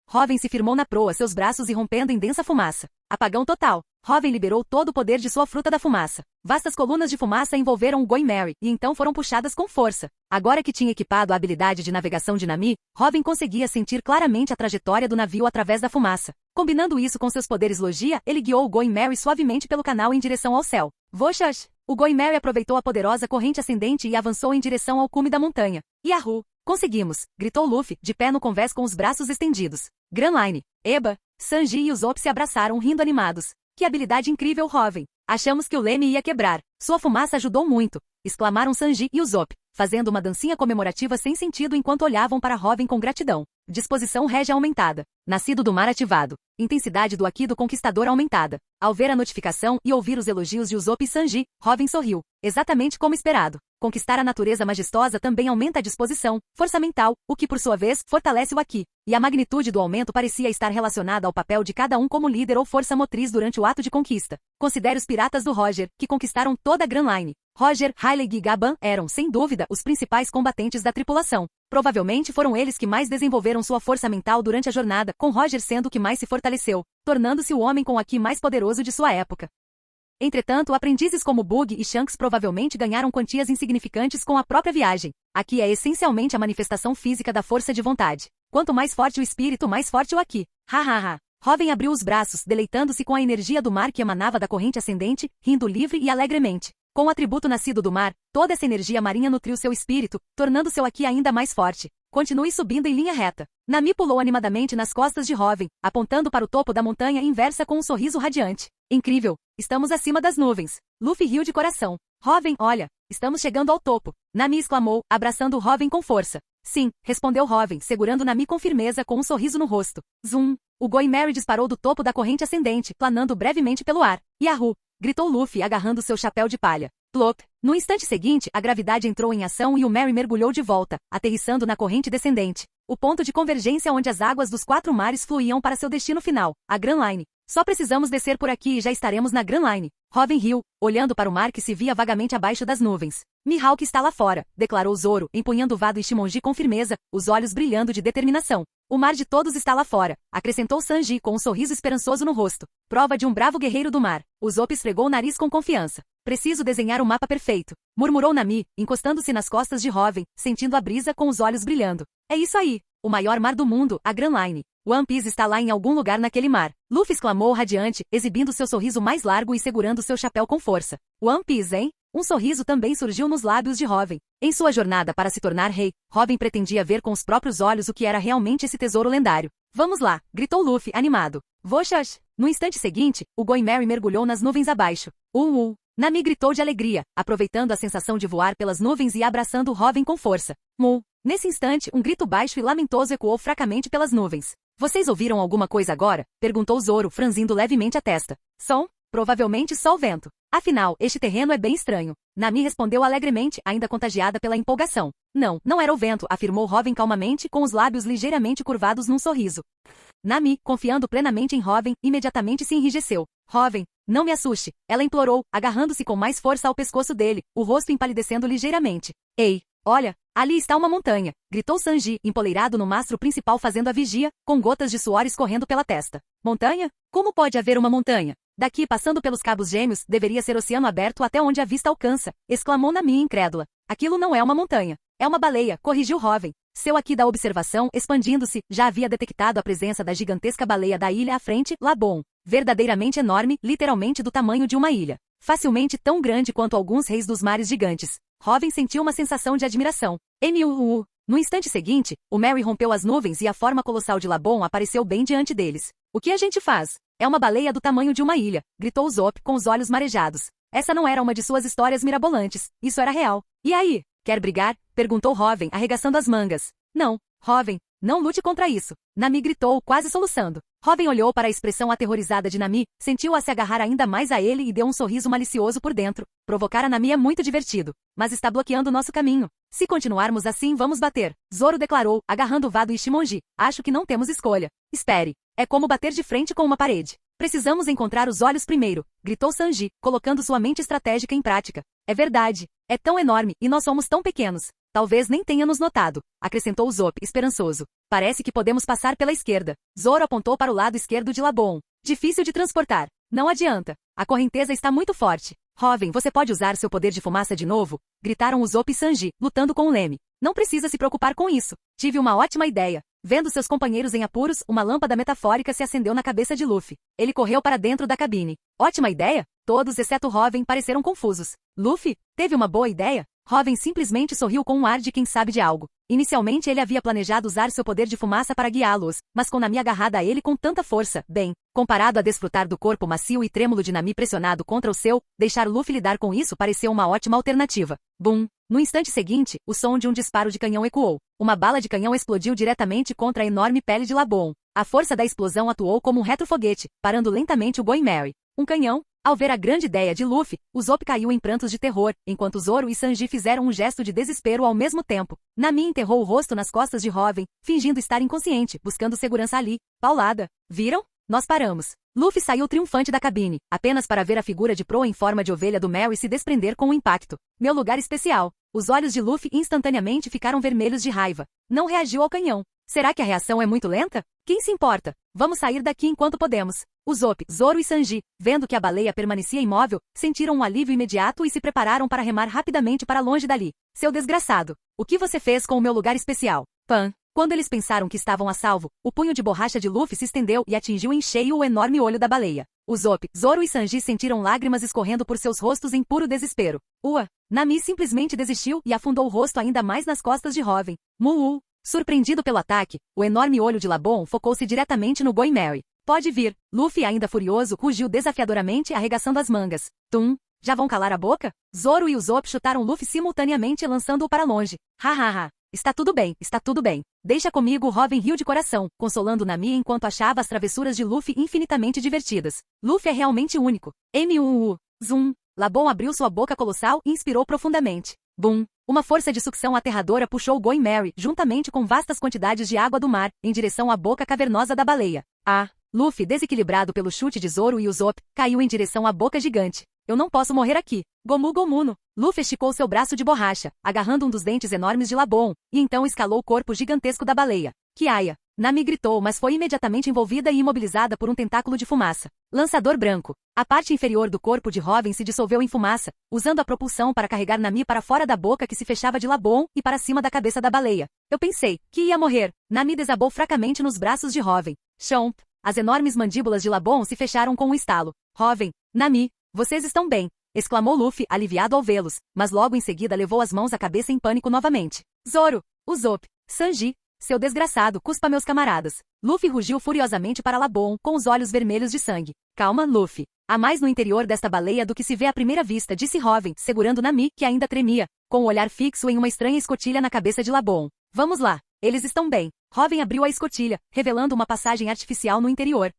Robin se firmou na proa, seus braços irrompendo em densa fumaça. Apagão total. Robin liberou todo o poder de sua fruta da fumaça. Vastas colunas de fumaça envolveram o Going Merry, e então foram puxadas com força. Agora que tinha equipado a habilidade de navegação de Nami, Robin conseguia sentir claramente a trajetória do navio através da fumaça. Combinando isso com seus poderes logia, ele guiou o Going Merry suavemente pelo canal em direção ao céu. Voxas! O Going Merry aproveitou a poderosa corrente ascendente e avançou em direção ao cume da montanha. Yahoo! Conseguimos! Gritou Luffy, de pé no convés com os braços estendidos. Grand Line! Eba! Sanji e o Zop se abraçaram rindo animados. Que habilidade incrível, Robin! Achamos que o leme ia quebrar. Sua fumaça ajudou muito! Exclamaram Sanji e o Zop, fazendo uma dancinha comemorativa sem sentido enquanto olhavam para Robin com gratidão. Disposição régia aumentada. Nascido do mar ativado. Intensidade do Haki do Conquistador aumentada. Ao ver a notificação e ouvir os elogios de Usopp e Sanji, Robin sorriu. Exatamente como esperado. Conquistar a natureza majestosa também aumenta a disposição, força mental, o que por sua vez, fortalece o Haki. E a magnitude do aumento parecia estar relacionada ao papel de cada um como líder ou força motriz durante o ato de conquista. Considere os piratas do Roger, que conquistaram toda a Grand Line. Roger, Rayleigh e Gaban eram, sem dúvida, os principais combatentes da tripulação. Provavelmente foram eles que mais desenvolveram sua força mental durante a jornada, com Roger sendo o que mais se fortaleceu, tornando-se o homem com o Haki mais poderoso de sua época. Entretanto, aprendizes como Bug e Shanks provavelmente ganharam quantias insignificantes com a própria viagem. Aqui é essencialmente a manifestação física da força de vontade. Quanto mais forte o espírito, mais forte o Haki. Robin abriu os braços, deleitando-se com a energia do mar que emanava da corrente ascendente, rindo livre e alegremente. Com o atributo nascido do mar, toda essa energia marinha nutriu seu espírito, tornando seu Haki ainda mais forte. Continue subindo em linha reta. Nami pulou animadamente nas costas de Robin, apontando para o topo da montanha inversa com um sorriso radiante. Incrível! Estamos acima das nuvens. Luffy riu de coração. Robin, olha, estamos chegando ao topo. Nami exclamou, abraçando Robin com força. Sim, respondeu Robin, segurando Nami com firmeza com um sorriso no rosto. Zoom! O Going Merry disparou do topo da corrente ascendente, planando brevemente pelo ar. Yahoo! Gritou Luffy agarrando seu chapéu de palha. Plop! No instante seguinte, a gravidade entrou em ação e o Merry mergulhou de volta, aterrissando na corrente descendente. O ponto de convergência onde as águas dos 4 mares fluíam para seu destino final, a Grand Line. Só precisamos descer por aqui e já estaremos na Grand Line. Robin riu, olhando para o mar que se via vagamente abaixo das nuvens. Mihawk está lá fora, declarou Zoro, empunhando o vado Ichimonji com firmeza, os olhos brilhando de determinação. O mar de todos está lá fora, acrescentou Sanji com um sorriso esperançoso no rosto. Prova de um bravo guerreiro do mar. Usopp esfregou o nariz com confiança. Preciso desenhar o mapa perfeito, murmurou Nami, encostando-se nas costas de Robin, sentindo a brisa com os olhos brilhando. É isso aí, o maior mar do mundo, a Grand Line. One Piece está lá em algum lugar naquele mar. Luffy exclamou radiante, exibindo seu sorriso mais largo e segurando seu chapéu com força. One Piece, hein? Um sorriso também surgiu nos lábios de Robin. Em sua jornada para se tornar rei, Robin pretendia ver com os próprios olhos o que era realmente esse tesouro lendário. Vamos lá, gritou Luffy, animado. Voxax! No instante seguinte, o Going Merry mergulhou nas nuvens abaixo. Nami gritou de alegria, aproveitando a sensação de voar pelas nuvens e abraçando Robin com força. Nesse instante, um grito baixo e lamentoso ecoou fracamente pelas nuvens. Vocês ouviram alguma coisa agora? Perguntou Zoro, franzindo levemente a testa. Som? Provavelmente só o vento. Afinal, este terreno é bem estranho. Nami respondeu alegremente, ainda contagiada pela empolgação. Não era o vento, afirmou Robin calmamente, com os lábios ligeiramente curvados num sorriso. Nami, confiando plenamente em Robin, imediatamente se enrijeceu. Robin, não me assuste, ela implorou, agarrando-se com mais força ao pescoço dele, o rosto empalidecendo ligeiramente. Ei, olha, ali está uma montanha, gritou Sanji, empoleirado no mastro principal fazendo a vigia, com gotas de suor escorrendo pela testa. Montanha? Como pode haver uma montanha? Daqui, passando pelos cabos gêmeos, deveria ser oceano aberto até onde a vista alcança, exclamou Nami incrédula. Aquilo não é uma montanha. É uma baleia, corrigiu Robin. Seu aqui da observação, expandindo-se, já havia detectado a presença da gigantesca baleia da ilha à frente, Labon. Verdadeiramente enorme, literalmente do tamanho de uma ilha. Facilmente tão grande quanto alguns reis dos mares gigantes. Robin sentiu uma sensação de admiração. No instante seguinte, o Merry rompeu as nuvens e a forma colossal de Labon apareceu bem diante deles. O que a gente faz? É uma baleia do tamanho de uma ilha, gritou Usopp com os olhos marejados. Essa não era uma de suas histórias mirabolantes, isso era real. E aí, quer brigar? Perguntou Robin, arregaçando as mangas. Não, Robin, não lute contra isso. Nami gritou, quase soluçando. Robin olhou para a expressão aterrorizada de Nami, sentiu-a se agarrar ainda mais a ele e deu um sorriso malicioso por dentro. Provocar a Nami é muito divertido, mas está bloqueando nosso caminho. Se continuarmos assim, vamos bater. Zoro declarou, agarrando o vado Ichimonji. Acho que não temos escolha. Espere. É como bater de frente com uma parede. Precisamos encontrar os olhos primeiro, gritou Sanji, colocando sua mente estratégica em prática. É verdade. É tão enorme, e nós somos tão pequenos. Talvez nem tenha nos notado, acrescentou Usopp, esperançoso. Parece que podemos passar pela esquerda. Zoro apontou para o lado esquerdo de Labon. Difícil de transportar. Não adianta. A correnteza está muito forte. Robin, você pode usar seu poder de fumaça de novo? Gritaram Usopp e Sanji, lutando com o leme. Não precisa se preocupar com isso. Tive uma ótima ideia. Vendo seus companheiros em apuros, uma lâmpada metafórica se acendeu na cabeça de Luffy. Ele correu para dentro da cabine. Ótima ideia? Todos, exceto Robin, pareceram confusos. Luffy, teve uma boa ideia? Robin simplesmente sorriu com um ar de quem sabe de algo. Inicialmente ele havia planejado usar seu poder de fumaça para guiá-los, mas com Nami agarrada a ele com tanta força, bem, comparado a desfrutar do corpo macio e trêmulo de Nami pressionado contra o seu, deixar Luffy lidar com isso pareceu uma ótima alternativa. Bum! No instante seguinte, o som de um disparo de canhão ecoou. Uma bala de canhão explodiu diretamente contra a enorme pele de Labon. A força da explosão atuou como um retrofoguete, parando lentamente o Going Merry. Um canhão? Ao ver a grande ideia de Luffy, Usopp caiu em prantos de terror, enquanto Zoro e Sanji fizeram um gesto de desespero ao mesmo tempo. Nami enterrou o rosto nas costas de Robin, fingindo estar inconsciente, buscando segurança ali. Paulada. Viram? Nós paramos. Luffy saiu triunfante da cabine, apenas para ver a figura de proa em forma de ovelha do Merry se desprender com o impacto. Meu lugar especial. Os olhos de Luffy instantaneamente ficaram vermelhos de raiva. Não reagiu ao canhão. Será que a reação é muito lenta? Quem se importa? Vamos sair daqui enquanto podemos. Usopp, Zoro e Sanji, vendo que a baleia permanecia imóvel, sentiram um alívio imediato e se prepararam para remar rapidamente para longe dali. Seu desgraçado! O que você fez com o meu lugar especial? Pan. Quando eles pensaram que estavam a salvo, o punho de borracha de Luffy se estendeu e atingiu em cheio o enorme olho da baleia. Usopp, Zoro e Sanji sentiram lágrimas escorrendo por seus rostos em puro desespero. Nami simplesmente desistiu e afundou o rosto ainda mais nas costas de Robin. Surpreendido pelo ataque, o enorme olho de Labon focou-se diretamente no Going Merry. Pode vir. Luffy, ainda furioso, rugiu desafiadoramente, arregaçando as mangas. Já vão calar a boca? Zoro e Usopp chutaram Luffy simultaneamente, lançando-o para longe. Hahaha. Está tudo bem, está tudo bem. Deixa comigo. Robin riu de coração, consolando Nami enquanto achava as travessuras de Luffy infinitamente divertidas. Luffy é realmente único. Zoom. Labon abriu sua boca colossal e inspirou profundamente. Bum! Uma força de sucção aterradora puxou o Going Merry, juntamente com vastas quantidades de água do mar, em direção à boca cavernosa da baleia. Luffy, desequilibrado pelo chute de Zoro e Usopp, caiu em direção à boca gigante. Eu não posso morrer aqui. Gomu Gomuno. Luffy esticou seu braço de borracha, agarrando um dos dentes enormes de Labon, e então escalou o corpo gigantesco da baleia. Kiaia. Nami gritou, mas foi imediatamente envolvida e imobilizada por um tentáculo de fumaça. Lançador branco. A parte inferior do corpo de Robin se dissolveu em fumaça, usando a propulsão para carregar Nami para fora da boca que se fechava de Labon e para cima da cabeça da baleia. Eu pensei que ia morrer. Nami desabou fracamente nos braços de Robin. Chomp. As enormes mandíbulas de Labon se fecharam com um estalo. Robin. Nami. Vocês estão bem, exclamou Luffy, aliviado ao vê-los, mas logo em seguida levou as mãos à cabeça em pânico novamente. Zoro, Usopp, Sanji, seu desgraçado, cuspa meus camaradas. Luffy rugiu furiosamente para Labon, com os olhos vermelhos de sangue. Calma, Luffy. Há mais no interior desta baleia do que se vê à primeira vista, disse Robin, segurando Nami, que ainda tremia, com o olhar fixo em uma estranha escotilha na cabeça de Labon. Vamos lá, eles estão bem. Robin abriu a escotilha, revelando uma passagem artificial no interior.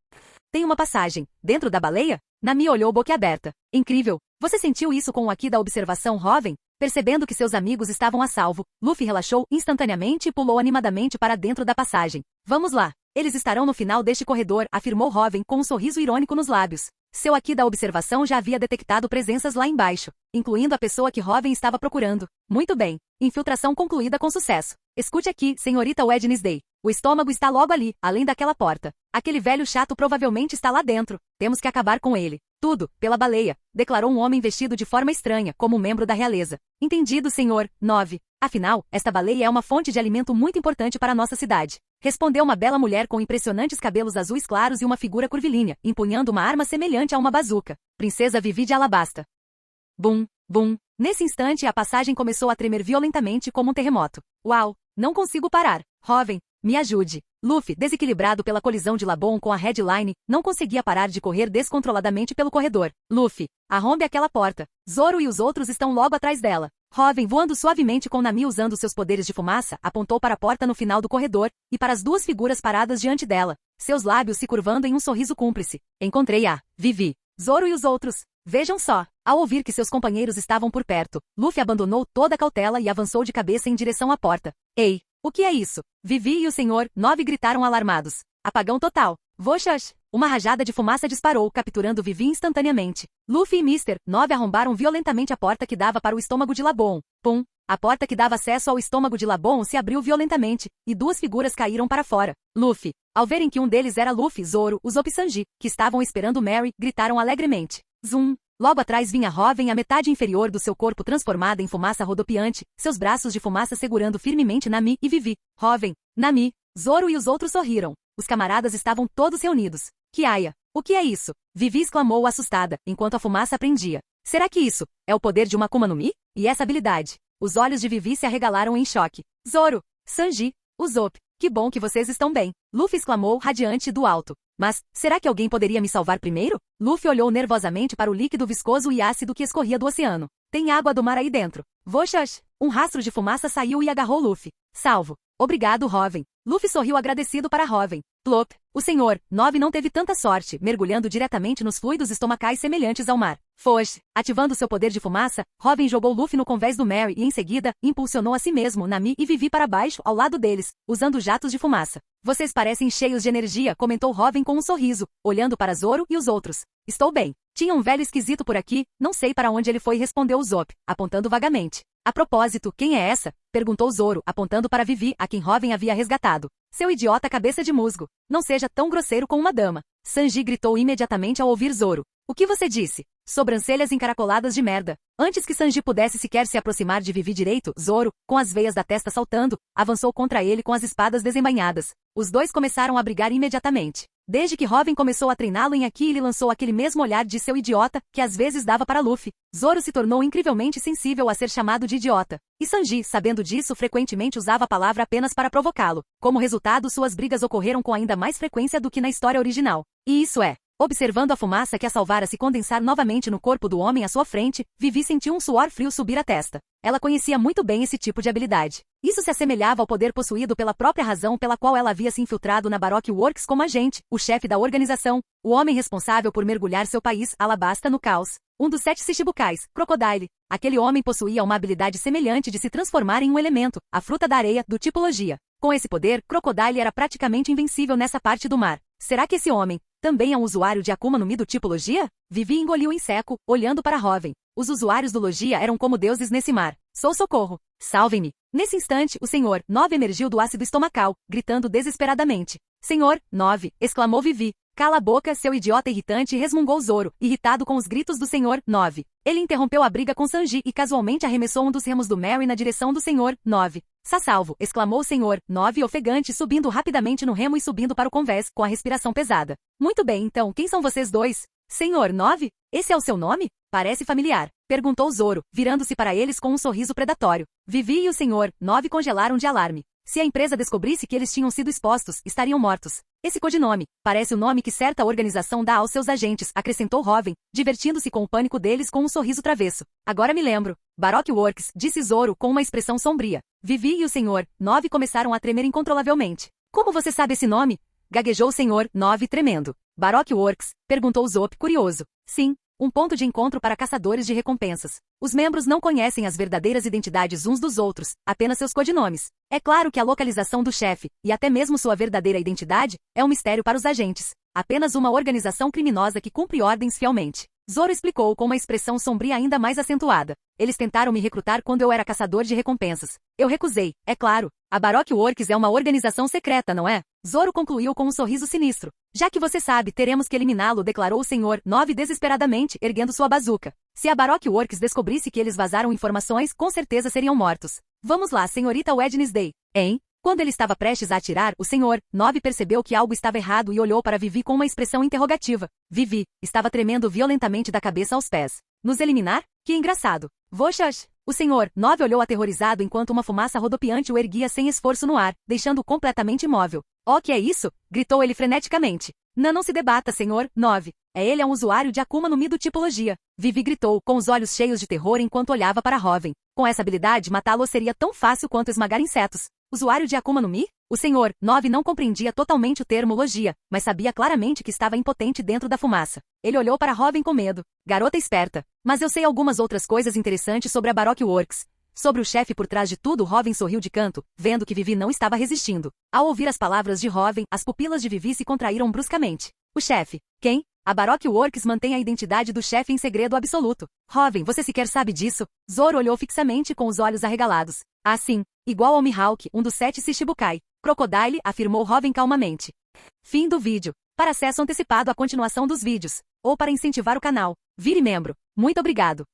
Tem uma passagem, dentro da baleia? Nami olhou boquiaberta. Incrível. Você sentiu isso com o aqui da observação, Robin? Percebendo que seus amigos estavam a salvo, Luffy relaxou instantaneamente e pulou animadamente para dentro da passagem. Vamos lá. Eles estarão no final deste corredor, afirmou Robin com um sorriso irônico nos lábios. Seu aqui da observação já havia detectado presenças lá embaixo, incluindo a pessoa que Robin estava procurando. Muito bem. Infiltração concluída com sucesso. Escute aqui, senhorita Wednesday. O estômago está logo ali, além daquela porta. Aquele velho chato provavelmente está lá dentro. Temos que acabar com ele. Tudo, pela baleia, declarou um homem vestido de forma estranha, como membro da realeza. Entendido, senhor. 9. Afinal, esta baleia é uma fonte de alimento muito importante para nossa cidade. Respondeu uma bela mulher com impressionantes cabelos azuis claros e uma figura curvilínea, empunhando uma arma semelhante a uma bazuca. Princesa Vivi de Alabasta. Bum, bum. Nesse instante a passagem começou a tremer violentamente como um terremoto. Uau! Não consigo parar. Robin, me ajude. Luffy, desequilibrado pela colisão de Labon com a headline, não conseguia parar de correr descontroladamente pelo corredor. Luffy, arrombe aquela porta. Zoro e os outros estão logo atrás dela. Robin, voando suavemente com Nami usando seus poderes de fumaça, apontou para a porta no final do corredor, e para as duas figuras paradas diante dela, seus lábios se curvando em um sorriso cúmplice. Encontrei a Vivi. Zoro e os outros. Vejam só. Ao ouvir que seus companheiros estavam por perto, Luffy abandonou toda a cautela e avançou de cabeça em direção à porta. Ei, o que é isso? Vivi e o Senhor 9 gritaram alarmados. Apagão total. Voxas! Uma rajada de fumaça disparou, capturando Vivi instantaneamente. Luffy e Mr. 9 arrombaram violentamente a porta que dava para o estômago de Labon. Pum! A porta que dava acesso ao estômago de Labon se abriu violentamente, e duas figuras caíram para fora. Luffy. Ao verem que um deles era Luffy, Zoro, Usopp e Sanji, que estavam esperando Mary, gritaram alegremente. Zoom! Logo atrás vinha Robin, a metade inferior do seu corpo transformada em fumaça rodopiante, seus braços de fumaça segurando firmemente Nami e Vivi. Robin, Nami, Zoro e os outros sorriram. Os camaradas estavam todos reunidos. Kiaia, o que é isso? Vivi exclamou assustada, enquanto a fumaça prendia. Será que isso é o poder de uma Akuma no Mi? E essa habilidade? Os olhos de Vivi se arregalaram em choque. Zoro, Sanji, Usopp, que bom que vocês estão bem. Luffy exclamou radiante do alto. Mas, será que alguém poderia me salvar primeiro? Luffy olhou nervosamente para o líquido viscoso e ácido que escorria do oceano. Tem água do mar aí dentro. Voxas! Um rastro de fumaça saiu e agarrou Luffy. Salvo. Obrigado, Robin. Luffy sorriu agradecido para Robin. Plop. O senhor 9 não teve tanta sorte, mergulhando diretamente nos fluidos estomacais semelhantes ao mar. Foge. Ativando seu poder de fumaça, Robin jogou Luffy no convés do Mary e em seguida, impulsionou a si mesmo, Nami e Vivi para baixo, ao lado deles, usando jatos de fumaça. Vocês parecem cheios de energia, comentou Robin com um sorriso, olhando para Zoro e os outros. Estou bem. Tinha um velho esquisito por aqui, não sei para onde ele foi, respondeu Usopp, apontando vagamente. A propósito, quem é essa? Perguntou Zoro, apontando para Vivi, a quem Robin havia resgatado. Seu idiota cabeça de musgo. Não seja tão grosseiro com uma dama. Sanji gritou imediatamente ao ouvir Zoro. O que você disse? Sobrancelhas encaracoladas de merda. Antes que Sanji pudesse sequer se aproximar de Vivi direito, Zoro, com as veias da testa saltando, avançou contra ele com as espadas desembainhadas. Os dois começaram a brigar imediatamente. Desde que Robin começou a treiná-lo em Aqui, ele lançou aquele mesmo olhar de seu idiota, que às vezes dava para Luffy. Zoro se tornou incrivelmente sensível a ser chamado de idiota. E Sanji, sabendo disso, frequentemente usava a palavra apenas para provocá-lo. Como resultado, suas brigas ocorreram com ainda mais frequência do que na história original. E isso é... Observando a fumaça que a salvara se condensar novamente no corpo do homem à sua frente, Vivi sentiu um suor frio subir a testa. Ela conhecia muito bem esse tipo de habilidade. Isso se assemelhava ao poder possuído pela própria razão pela qual ela havia se infiltrado na Baroque Works como agente, o chefe da organização, o homem responsável por mergulhar seu país, Alabasta, no caos. Um dos 7 Shichibukais, Crocodile. Aquele homem possuía uma habilidade semelhante de se transformar em um elemento, a fruta da areia, do tipologia. Com esse poder, Crocodile era praticamente invencível nessa parte do mar. Será que esse homem também é um usuário de Akuma no Mi do tipo Logia? Vivi engoliu em seco, olhando para Hoven. Os usuários do Logia eram como deuses nesse mar. Sou socorro. Salvem-me. Nesse instante, o Senhor 9 emergiu do ácido estomacal, gritando desesperadamente. Senhor 9, exclamou Vivi. Cala a boca, seu idiota irritante, resmungou Zoro, irritado com os gritos do Senhor 9. Ele interrompeu a briga com Sanji e casualmente arremessou um dos remos do Mary na direção do Senhor 9. Salvo, exclamou o Senhor 9 ofegante, subindo rapidamente no remo e subindo para o convés, com a respiração pesada. Muito bem, então, quem são vocês dois? Senhor 9? Esse é o seu nome? Parece familiar, perguntou Zoro, virando-se para eles com um sorriso predatório. Vivi e o Senhor 9 congelaram de alarme. Se a empresa descobrisse que eles tinham sido expostos, estariam mortos. Esse codinome parece o nome que certa organização dá aos seus agentes, acrescentou Hoven, divertindo-se com o pânico deles com um sorriso travesso. Agora me lembro. Baroque Works, disse Zoro com uma expressão sombria. Vivi e o Senhor 9 começaram a tremer incontrolavelmente. Como você sabe esse nome? Gaguejou o Senhor 9 tremendo. Baroque Works? Perguntou Zop, curioso. Sim. Um ponto de encontro para caçadores de recompensas. Os membros não conhecem as verdadeiras identidades uns dos outros, apenas seus codinomes. É claro que a localização do chefe, e até mesmo sua verdadeira identidade, é um mistério para os agentes. Apenas uma organização criminosa que cumpre ordens fielmente. Zoro explicou com uma expressão sombria ainda mais acentuada. Eles tentaram me recrutar quando eu era caçador de recompensas. Eu recusei, é claro. A Baroque Works é uma organização secreta, não é? Zoro concluiu com um sorriso sinistro. Já que você sabe, teremos que eliminá-lo, declarou o Senhor 9 desesperadamente, erguendo sua bazuca. Se a Baroque Works descobrisse que eles vazaram informações, com certeza seriam mortos. Vamos lá, senhorita Wednesday. Hein? Quando ele estava prestes a atirar, o Senhor 9 percebeu que algo estava errado e olhou para Vivi com uma expressão interrogativa. Vivi estava tremendo violentamente da cabeça aos pés. Nos eliminar? Que engraçado. Voxas! O Senhor 9 olhou aterrorizado enquanto uma fumaça rodopiante o erguia sem esforço no ar, deixando-o completamente imóvel. Oh, que é isso? Gritou ele freneticamente. Não se debata, Senhor 9. Ele é um usuário de Akuma no Mi do tipo Logia. Vivi gritou, com os olhos cheios de terror enquanto olhava para Hoven. Com essa habilidade, matá-lo seria tão fácil quanto esmagar insetos. Usuário de Akuma no Mi? O Senhor 9 não compreendia totalmente o termo Logia, mas sabia claramente que estava impotente dentro da fumaça. Ele olhou para Hoven com medo. Garota esperta. Mas eu sei algumas outras coisas interessantes sobre a Baroque Works. Sobre o chefe por trás de tudo, Hoven sorriu de canto, vendo que Vivi não estava resistindo. Ao ouvir as palavras de Hoven, as pupilas de Vivi se contraíram bruscamente. O chefe. Quem? A Baroque Works mantém a identidade do chefe em segredo absoluto. Hoven, você sequer sabe disso? Zoro olhou fixamente com os olhos arregalados. Ah, sim. Igual ao Mihawk, um dos 7 Shichibukai. Crocodile, afirmou Hoven calmamente. Fim do vídeo. Para acesso antecipado à continuação dos vídeos, ou para incentivar o canal, vire membro. Muito obrigado.